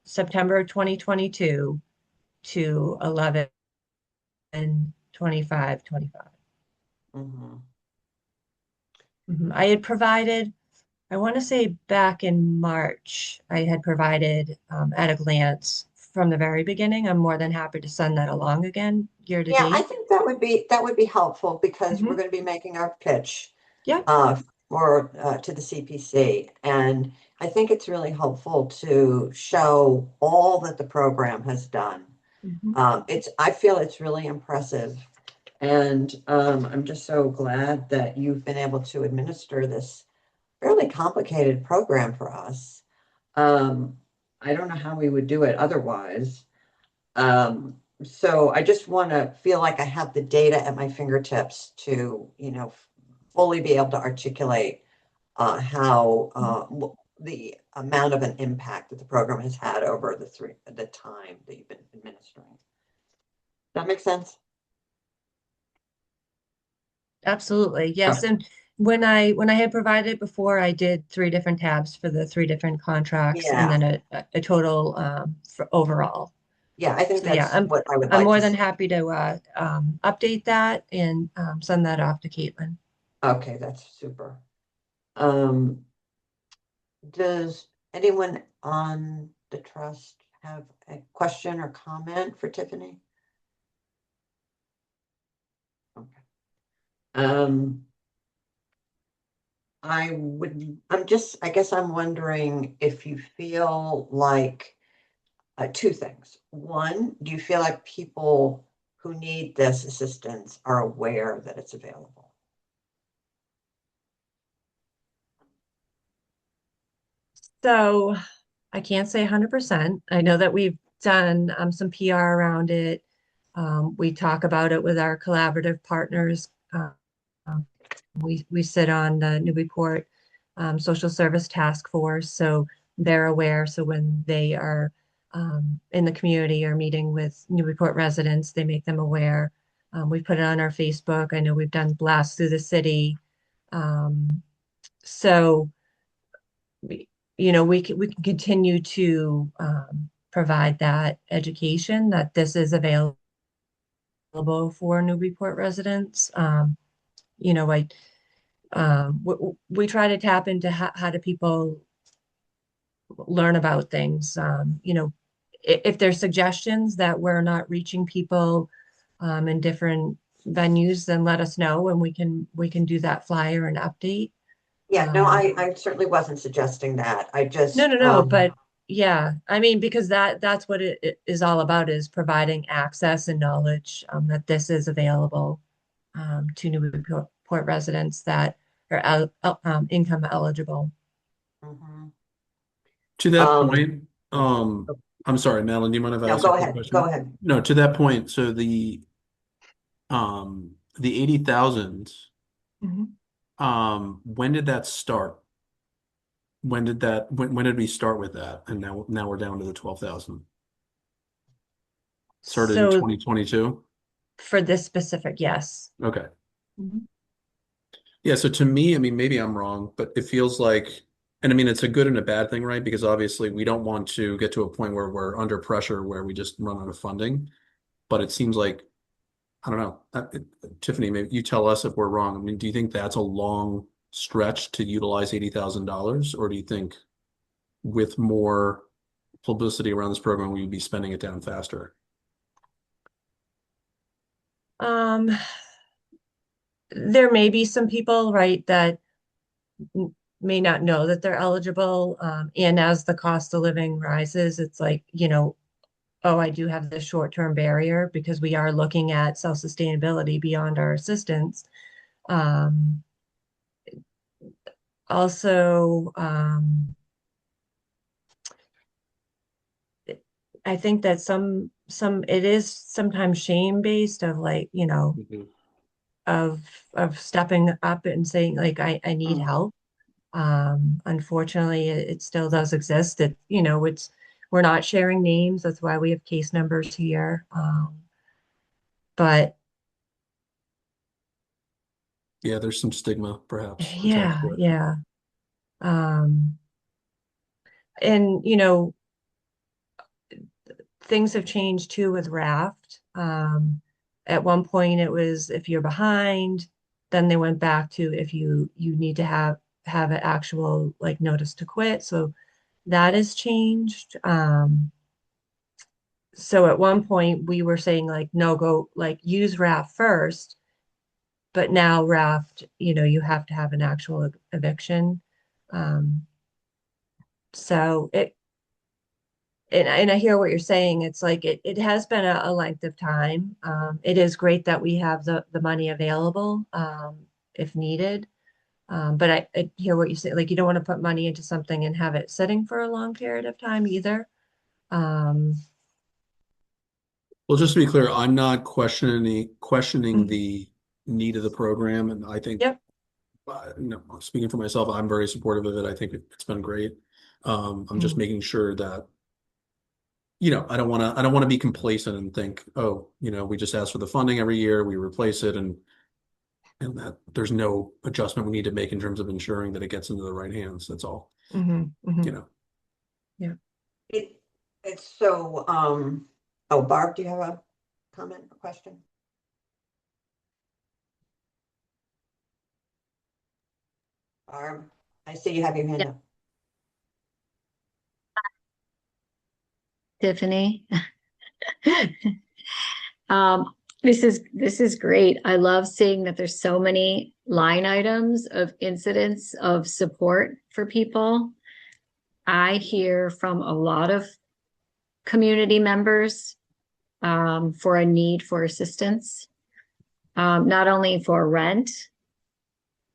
I: September 2022 to 11/25/25.
A: Mhm.
I: I had provided, I want to say back in March, I had provided at a glance from the very beginning. I'm more than happy to send that along again year to
A: Yeah, I
I: date.
A: think that would be helpful because we're
I: Mhm.
A: going to be making our pitch
I: Yep.
A: or to the CPC. And I think it's really helpful to show all that the program has done. I feel it's really impressive. And I'm just so glad that you've been able to administer this fairly complicated program for us. I don't know how we would do it otherwise. So I just want to feel like I have the data at my fingertips to, fully be able to articulate how the amount of an impact that the program has had over the time that you've been administering. That makes sense?
I: Absolutely. Yes. And when I had provided before, I did 3 different tabs for the 3 different contracts and
A: Yeah.
I: then a total for overall.
A: Yeah, I think
I: So yeah,
A: that's what I would
I: I'm
A: like
I: more
A: to
I: than
A: see.
I: happy to update that and send that off to Caitlin.
A: Okay, that's super. Does anyone on the trust have a question or comment for Tiffany? Okay. I guess I'm wondering if you feel like 2 things. One, do you feel like people who need this assistance are aware that it's available?
I: So I can't say 100%. I know that we've done some PR around it. We talk about it with our collaborative partners. Um, we sit on the Newburyport Social Service Task Force, so they're aware. So when they are in the community or meeting with Newburyport residents, they make them aware. We put it on our Facebook. I know we've done blasts through the city. So we can continue to provide that education that this is available for Newburyport residents. We try to tap into how do people learn about things. If there's suggestions that we're not reaching people in different venues, then let us know and we can do that flyer and update.
A: Yeah, no, I certainly wasn't suggesting that. I just
I: No, but yeah, I mean, because that's what it is all about is providing access and knowledge that this is available to Newburyport residents that are income eligible.
A: Mhm.
B: To that
A: Um,
B: point, I'm sorry, Madeline, do you mind if I
A: no,
B: ask a
A: go
B: quick
A: ahead.
B: question?
A: Go ahead.
B: No, to that point, so the 80,000,
I: Mhm.
B: when did that start? When did we start with that? And now we're down to the 12,000. Started in
I: So
B: 2022?
I: for this specific, yes.
B: Okay.
I: Mhm.
B: Yeah, so to me, I mean, maybe I'm wrong, but it feels like, and I mean, it's a good and a bad thing, right? Because obviously we don't want to get to a point where we're under pressure where we just run out of funding. But it seems like, I don't know, Tiffany, maybe you tell us if we're wrong. I mean, do you think that's a long stretch to utilize $80,000? Or do you think with more publicity around this program, we would be spending it down faster?
I: Um, there may be some people, right, that may not know that they're eligible. And as the cost of living rises, it's like, oh, I do have this short-term barrier because we are looking at self-sustainability beyond our assistance. Um, also, I think that some it is sometimes shame-based of like,
B: Mhm.
I: of stepping up and saying like I need
A: Mm.
I: help. Unfortunately, it still does exist. We're not sharing names. That's why we have case numbers here. But
B: Yeah, there's some stigma perhaps attached
I: yeah,
B: to it.
I: yeah. Um, and things have changed too with Raft. At one point it was if you're behind, then they went back to if you need to have an actual like notice to quit. So that has changed. So at one point we were saying like no, go like use Raft first, but now raft, you have to have an actual eviction. So and I hear what you're saying. It's like it has been a length of time. It is great that we have the money available if needed. But I hear what you say. Like, you don't want to put money into something and have it sitting for a long period of time either.
B: Well, just to be clear, I'm not questioning the need of the program, and I think,
I: Yep.
B: no, speaking for myself, I'm very supportive of it. I think it's been great. I'm just making sure that, I don't want to be complacent and think, oh, we just ask for the funding every year, we replace it, and that there's no adjustment we need to make in terms of ensuring that it gets into the right hands. That's all.
I: Yeah.
A: It's so, oh, Barb, do you have a comment or question? Barb, I see you have your hand
F: Yeah.
A: up.
F: Tiffany. Um, this is great. I love seeing that there's so many line items of incidents of support for people. I hear from a lot of community members for a need for assistance, not only for rent,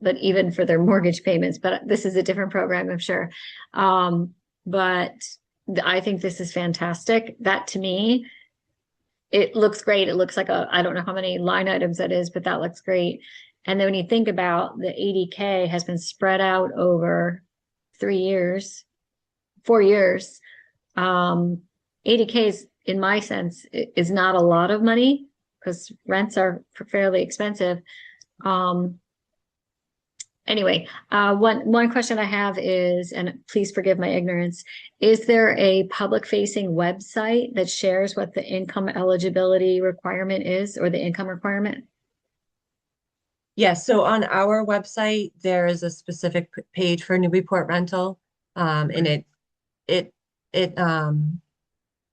F: but even for their mortgage payments. But this is a different program, I'm sure. But I think this is fantastic. That, to me, it looks great. It looks like I don't know how many line items that is, but that looks great. And then when you think about the 80K has been spread out over 4 years, 80K is, in my sense, is not a lot of money because rents are fairly expensive. Anyway, one question I have is, and please forgive my ignorance, is there a public-facing website that shares what the income eligibility requirement is, or the income requirement?
I: Yes, so on our website, there is a specific page for Newburyport rental. And it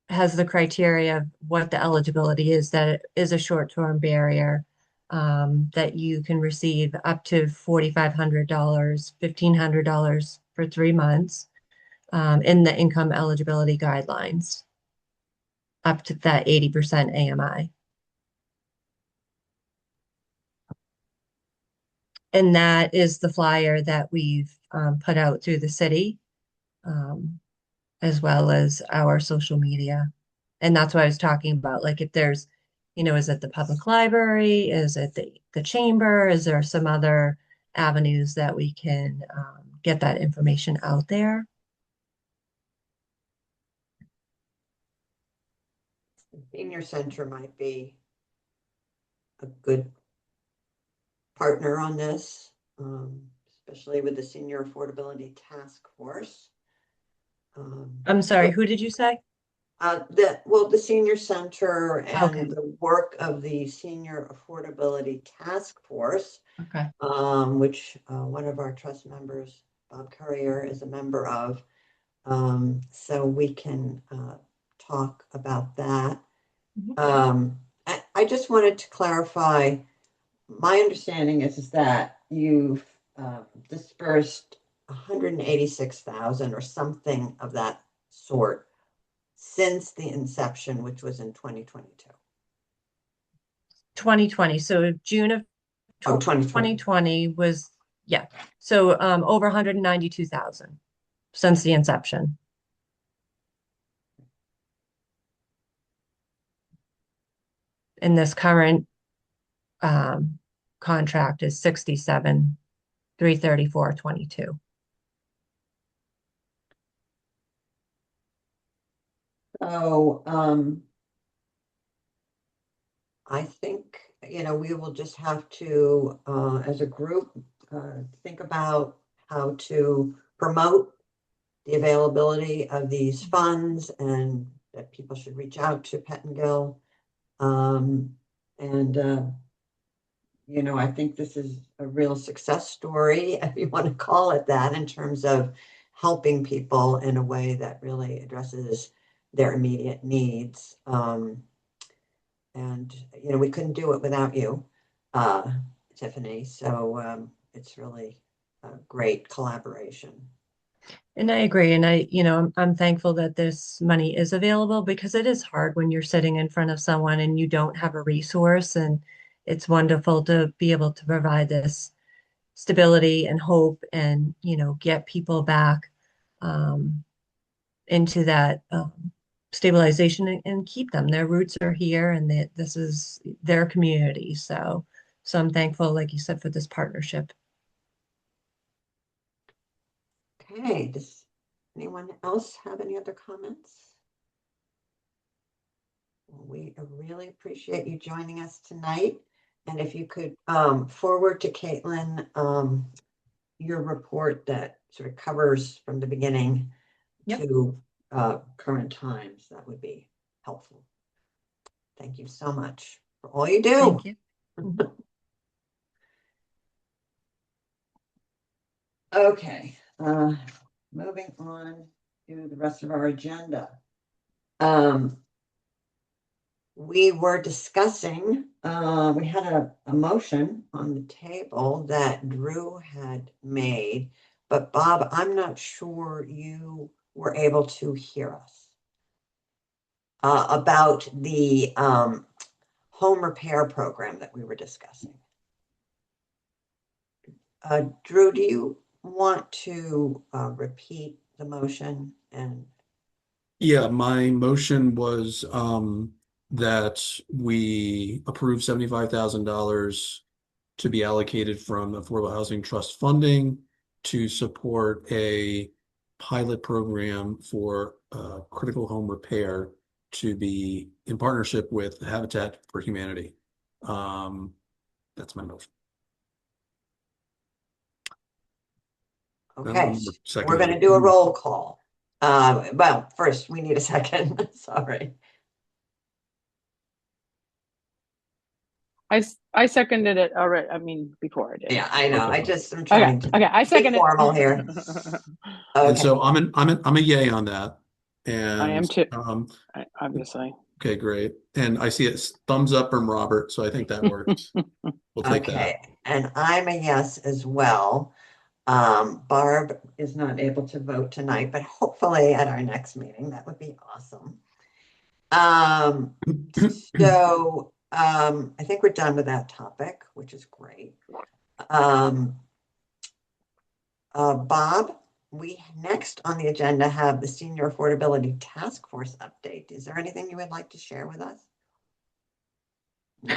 I: has the criteria of what the eligibility is, that it is a short-term barrier, that you can receive up to $4,500, $1,500 for 3 months, in the income eligibility guidelines, up to that 80% AMI. And that is the flyer that we've put out through the city, as well as our social media. And that's what I was talking about. Like, if there's, is it the public library? Is it the chamber? Is there some other avenues that we can get that information out there?
A: Senior Center might be a good partner on this, especially with the Senior Affordability Task Force.
I: I'm sorry, who did you say?
A: The Senior Center and
I: Okay.
A: the work of the Senior Affordability Task Force,
I: Okay.
A: which one of our trust members, Bob Courier, is a member of. So we can talk about that. I just wanted to clarify, my understanding is that you've dispersed 186,000 or something of that sort since the inception, which was in 2022.
I: 2020. So June of 2020 was, yeah. So over 192,000 since the inception. And this current contract is 67,334.22.
A: So I think, we will just have to, as a group, think about how to promote the availability of these funds, and that people should reach out to Pettingill. I think this is a real success story, if you want to call it that, in terms of helping people in a way that really addresses their immediate needs. We couldn't do it without you. Tiffany. So it's really a great collaboration.
I: And I agree. And I'm thankful that this money is available because it is hard when you're sitting in front of someone and you don't have a resource. And it's wonderful to be able to provide this stability and hope and, get people back into that stabilization and keep them. Their roots are here and this is their community. So I'm thankful, like you said, for this partnership.
A: Okay, does anyone else have any other comments? We really appreciate you joining us tonight. And if you could forward to Caitlin your report that sort of covers from the beginning to current times, that would be helpful. Thank you so much for all you do.
I: Thank you.
A: Okay, moving on to the rest of our agenda. We were discussing, we had a motion on the table that Drew had made, but Bob, I'm not sure you were able to hear us about the home repair program that we were discussing. Drew, do you want to repeat the motion? And
B: Yeah, my motion was that we approve $75,000 to be allocated from Affordable Housing Trust funding to support a pilot program for critical home repair to be in partnership with Habitat for Humanity. That's my motion.
A: okay, we're going to do a roll call. Well, first we need a second. Sorry.
D: I seconded it already. I mean, before I did.
A: Yeah, I know.
B: Okay.
A: I just am trying to
D: Okay, I second
A: be
D: it.
A: formal here.
B: And
A: Okay.
B: so I'm a yay on that. And
D: I am too. Obviously.
B: Okay, great. And I see it's thumbs up from Robert, so I think that works. We'll take
A: Okay,
B: that.
A: and I'm a yes as well. Barb is not able to vote tonight, but hopefully at our next meeting, that would be awesome. So I think we're done with that topic, which is great. Bob, we next on the agenda have the Senior Affordability Task Force update. Is there anything you would like to share with us? No.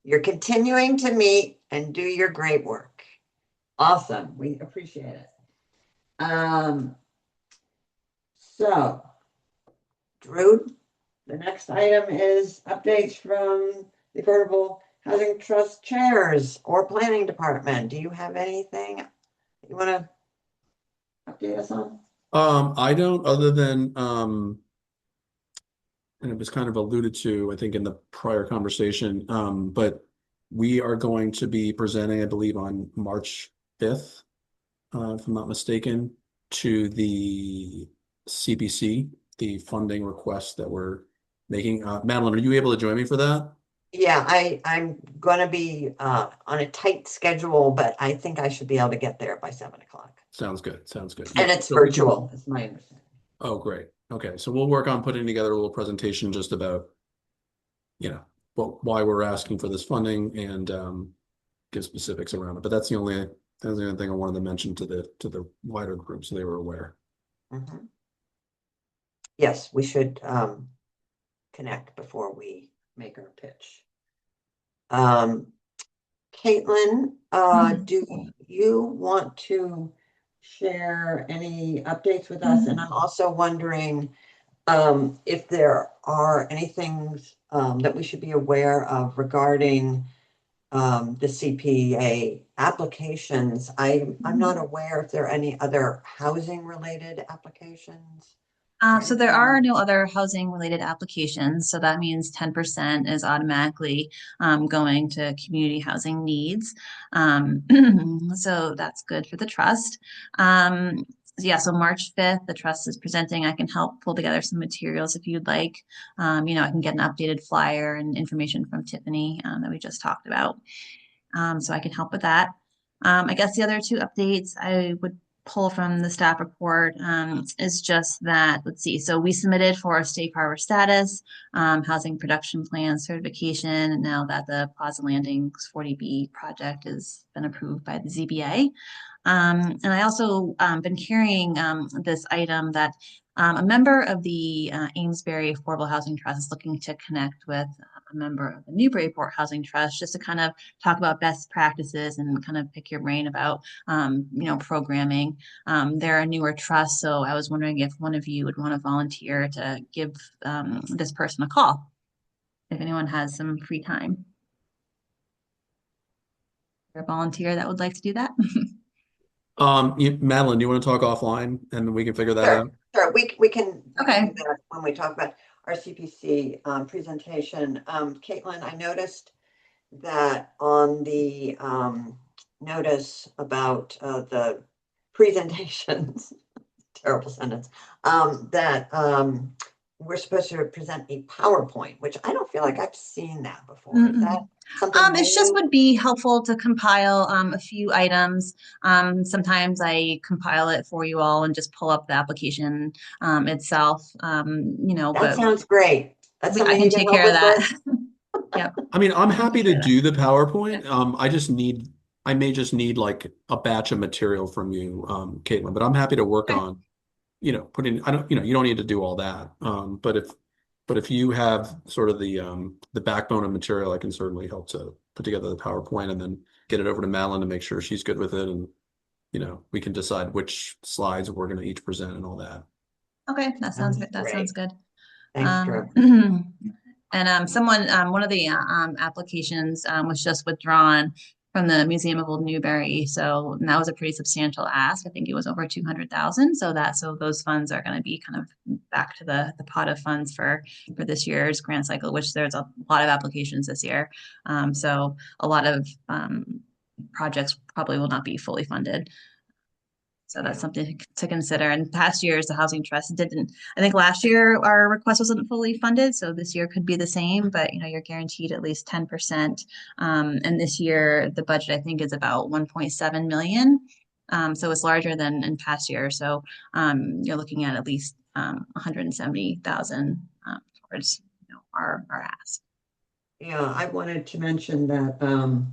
A: You're continuing to meet and do your great work. Awesome. We appreciate it. So, Drew, the next item is updates from the Affordable Housing Trust chairs or planning department. Do you have anything you want to update us on?
B: I don't, other than and it was kind of alluded to, I think, in the prior conversation, but we are going to be presenting, I believe, on March 5th, if I'm not mistaken, to the CPC, the funding request that we're making. Madeline, are you able to join me for that?
A: Yeah, I'm going to be on a tight schedule, but I think I should be able to get there by 7 o'clock.
B: Sounds good. Sounds good.
A: And
B: Yeah,
A: it's
B: so we can-
A: virtual, is my understanding.
B: Oh, great. Okay, so we'll work on putting together a little presentation just about, why we're asking for this funding and give specifics around it. But that's the only thing I wanted to mention to the wider group so they were aware.
A: Mhm. Yes, we should connect before we make our pitch. Caitlin, do you want to share any updates with us? And I'm also wondering if there are any things that we should be aware of regarding the CPA applications. I'm not aware if there are any other housing related applications.
E: So there are no other housing related applications. So that means 10% is automatically going to community housing needs. So that's good for the trust. So March 5th, the trust is presenting. I can help pull together some materials if you'd like. I can get an updated flyer and information from Tiffany that we just talked about. So I can help with that. I guess the other two updates I would pull from the staff report is just that, let's see, so we submitted for a safe harbor status, housing production plan certification, and now that the Plaza Landings 40B project has been approved by the ZBA. And I also been carrying this item that a member of the Amesbury Affordable Housing Trust is looking to connect with a member of the Newburyport Housing Trust just to kind of talk about best practices and kind of pick your brain about, programming. They're a newer trust, so I was wondering if one of you would want to volunteer to give this person a call, if anyone has some free time. Or a volunteer that would like to do that?
B: Madeline, do you want to talk offline and we can figure that out?
A: Sure, we can
E: Okay.
A: do that when we talk about our CPC presentation. Caitlin, I noticed that on the notice about the presentations, terrible sentence, that we're supposed to present a PowerPoint, which I don't feel like I've seen that before. Is that something
E: It just
A: new?
E: would be helpful to compile a few items. Sometimes I compile it for you all and just pull up the application itself.
A: That
E: But
A: sounds great. That's
E: I
A: something
E: can
A: you can
E: take
A: help
E: care of
A: us
E: that.
A: with?
E: Yep.
B: I mean, I'm happy to
E: Sure.
B: do the PowerPoint. I may just need like a batch of material from you, Caitlin, but I'm happy to work
E: Okay.
B: on, putting, I don't, you don't need to do all that. But if you have sort of the backbone of material, I can certainly help to put together the PowerPoint and then get it over to Madeline to make sure she's good with it. And, we can decide which slides we're going to each present and all that.
E: Okay, that sounds good.
A: Sounds
E: That sounds good.
A: Thanks, Drew.
E: And one of the applications was just withdrawn from the Museum of Old Newbury. So that was a pretty substantial ask. I think it was over 200,000. So those funds are going to be kind of back to the pot of funds for this year's grant cycle, which there's a lot of applications this year. So a lot of projects probably will not be fully funded. So that's something to consider. And past years, the Housing Trust didn't, I think last year our request wasn't fully funded. So this year could be the same, but you're guaranteed at least 10%. And this year, the budget, I think, is about 1.7 million. So it's larger than in past years. So you're looking at least 170,000 towards our ask.
A: Yeah, I wanted to mention that, and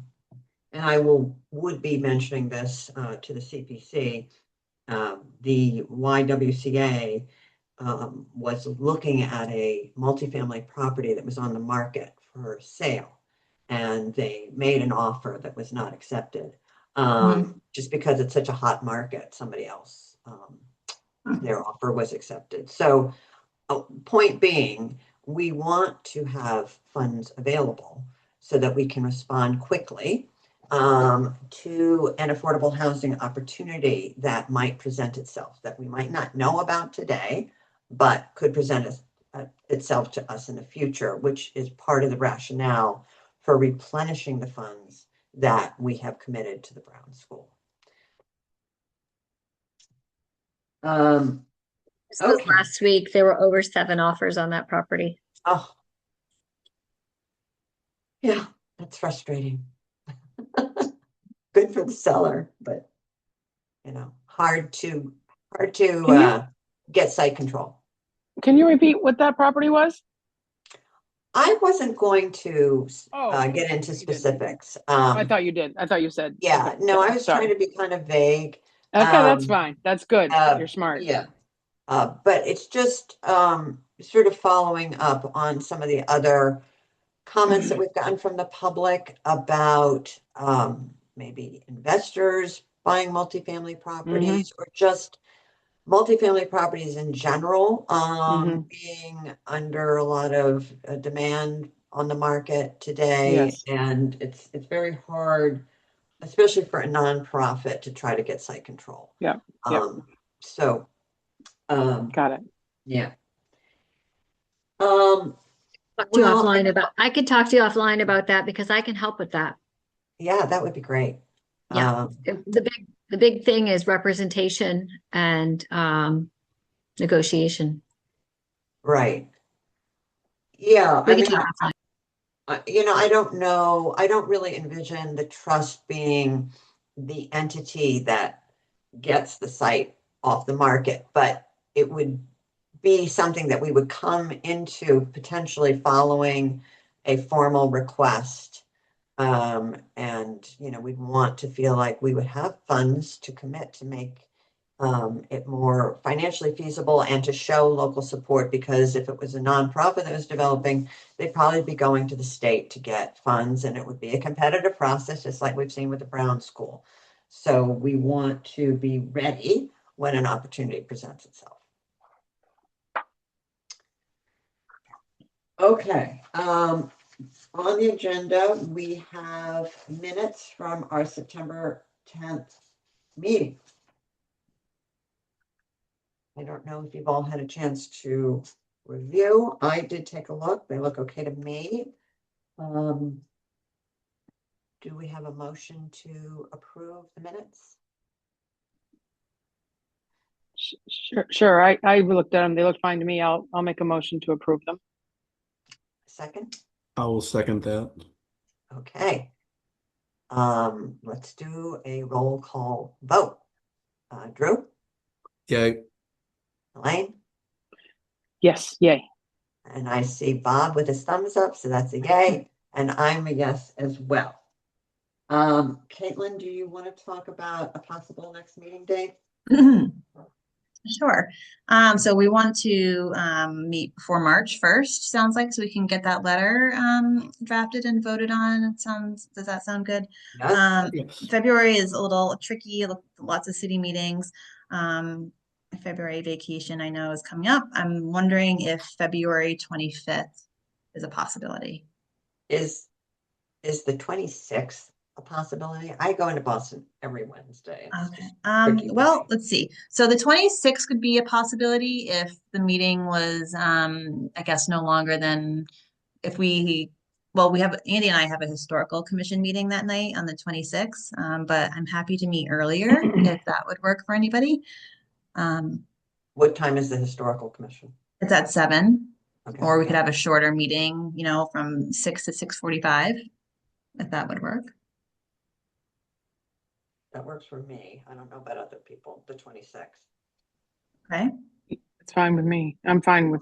A: I would be mentioning this to the CPC. The YWCA was looking at a multifamily property that was on the market for sale, and they made an offer that was not accepted. Just because it's such a hot market, somebody else, their offer was accepted. So, point being, we want to have funds available so that we can respond quickly to an affordable housing opportunity that might present itself, that we might not know about today, but could present itself to us in the future, which is part of the rationale for replenishing the funds that we have committed to the Brown School.
F: This was
A: Okay.
F: last week. There were over 7 offers on that property.
A: Oh, yeah, that's frustrating. Good for the seller, but hard to get site control.
D: Can you repeat what that property was?
A: I wasn't going to
D: Oh,
A: get into
D: you didn't.
A: specifics.
D: I thought you did. I thought you said.
A: Yeah,
D: Okay,
A: no, I was
D: sorry.
A: trying to be kind of vague.
D: Okay, that's fine. That's good. You're smart.
A: Yeah. But it's just sort of following up on some of the other comments that we've gotten from the public about maybe investors buying multifamily properties or just multifamily properties in general being under a lot of demand on the market today.
D: Yes.
A: And it's very hard, especially for a nonprofit, to try to get site control.
D: Yeah.
A: So
D: Got it.
A: yeah.
F: I could talk to you offline about that because I can help with that.
A: Yeah, that would be great.
F: Yeah. The big thing is representation and negotiation.
A: Right. Yeah,
F: We can talk offline.
A: You know, I don't know. I don't really envision the trust being the entity that gets the site off the market, but it would be something that we would come into potentially following a formal request. And, you know, we'd want to feel like we would have funds to commit to make it more financially feasible and to show local support, because if it was a nonprofit that was developing, they'd probably be going to the state to get funds, and it would be a competitive process, just like we've seen with the Brown School. So we want to be ready when an opportunity presents itself. Okay, on the agenda, we have minutes from our September 10th meeting. I don't know if you've all had a chance to review. I did take a look. They look okay to me. Do we have a motion to approve the minutes?
D: Sure. I looked at them. They look fine to me. I'll make a motion to approve them.
A: Second?
B: I will second that.
A: Okay. Let's do a roll call vote. Drew?
B: Yay.
A: Elaine?
D: Yes, yay.
A: And I see Bob with his thumbs up, so that's a yay, and I'm a yes as well. Caitlin, do you want to talk about a possible next meeting date?
E: Sure. So we want to meet before March 1st, sounds like, so we can get that letter drafted and voted on. Does that sound good?
A: Yes.
B: Yes.
E: February is a little tricky, lots of city meetings. February vacation I know is coming up. I'm wondering if February 25th is a possibility.
A: Is the 26th a possibility? I go into Boston every Wednesday. It's
E: Okay.
A: just tricky for
E: Well,
A: me.
E: let's see. So the 26th could be a possibility if the meeting was, I guess, no longer than if well, Andy and I have a historical commission meeting that night on the 26th, but I'm happy to meet earlier if that would work for anybody.
A: What time is the historical commission?
E: It's at 7,
A: Okay.
E: or we could have a shorter meeting, you know, from 6 to 6:45, if that would work.
A: That works for me. I don't know about other people, the 26th.
E: Okay.
D: It's fine with me. I'm fine with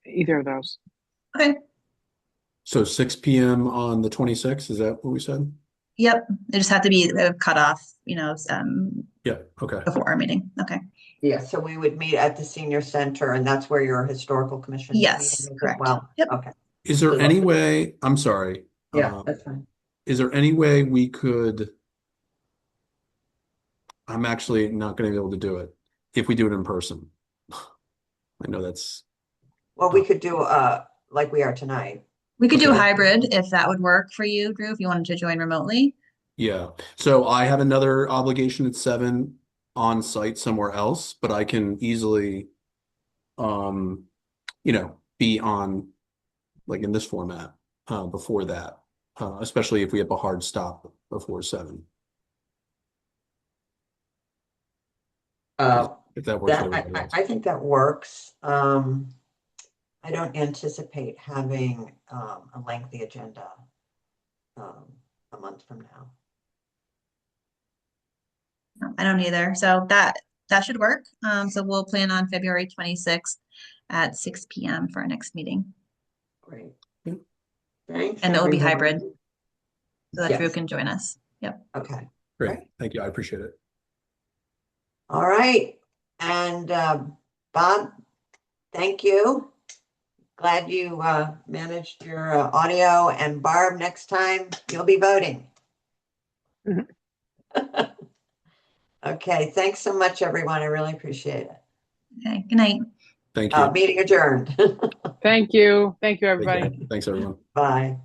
D: either of those.
E: Okay.
B: So 6 p.m. on the 26th, is that what we said?
E: Yep. They just have to be cut off, you know,
B: Yeah, okay.
E: before our meeting. Okay.
A: Yeah, so we would meet at the senior center, and that's where your historical commission
E: Yes,
A: meeting is as
E: correct.
A: well.
E: Yep.
A: Okay.
B: Is there any way, I'm sorry.
A: Yeah, that's fine.
B: Is there any way we could, I'm actually not going to be able to do it if we do it in person. I know that's,
A: Well, we could do like we are tonight.
E: We could do a
B: Okay.
E: hybrid if that would work for you, Drew, if you wanted to join remotely.
B: yeah. So I have another obligation at 7 on site somewhere else, but I can easily, you know, be on like in this format before that, especially if we have a hard stop before 7. If that works for everybody else.
A: I think that works. I don't anticipate having a lengthy agenda a month from now.
E: No, I don't either. So that should work. So we'll plan on February 26th at 6 p.m. for our next meeting.
A: Great.
B: Yeah.
A: Thanks.
E: And it will be
A: everyone.
E: hybrid so that Drew
A: Yes.
E: can join us. Yep.
A: Okay.
B: Great. Thank you. I appreciate it.
A: All right. And Bob, thank you. Glad you managed your audio. And Barb, next time you'll be voting. Okay. Thanks so much, everyone. I really appreciate it.
E: Okay. Good night.
B: Thank you.
A: Meeting adjourned.
D: Thank you. Thank you,
B: Take care.
D: everybody.
B: Thanks, everyone.
A: Bye.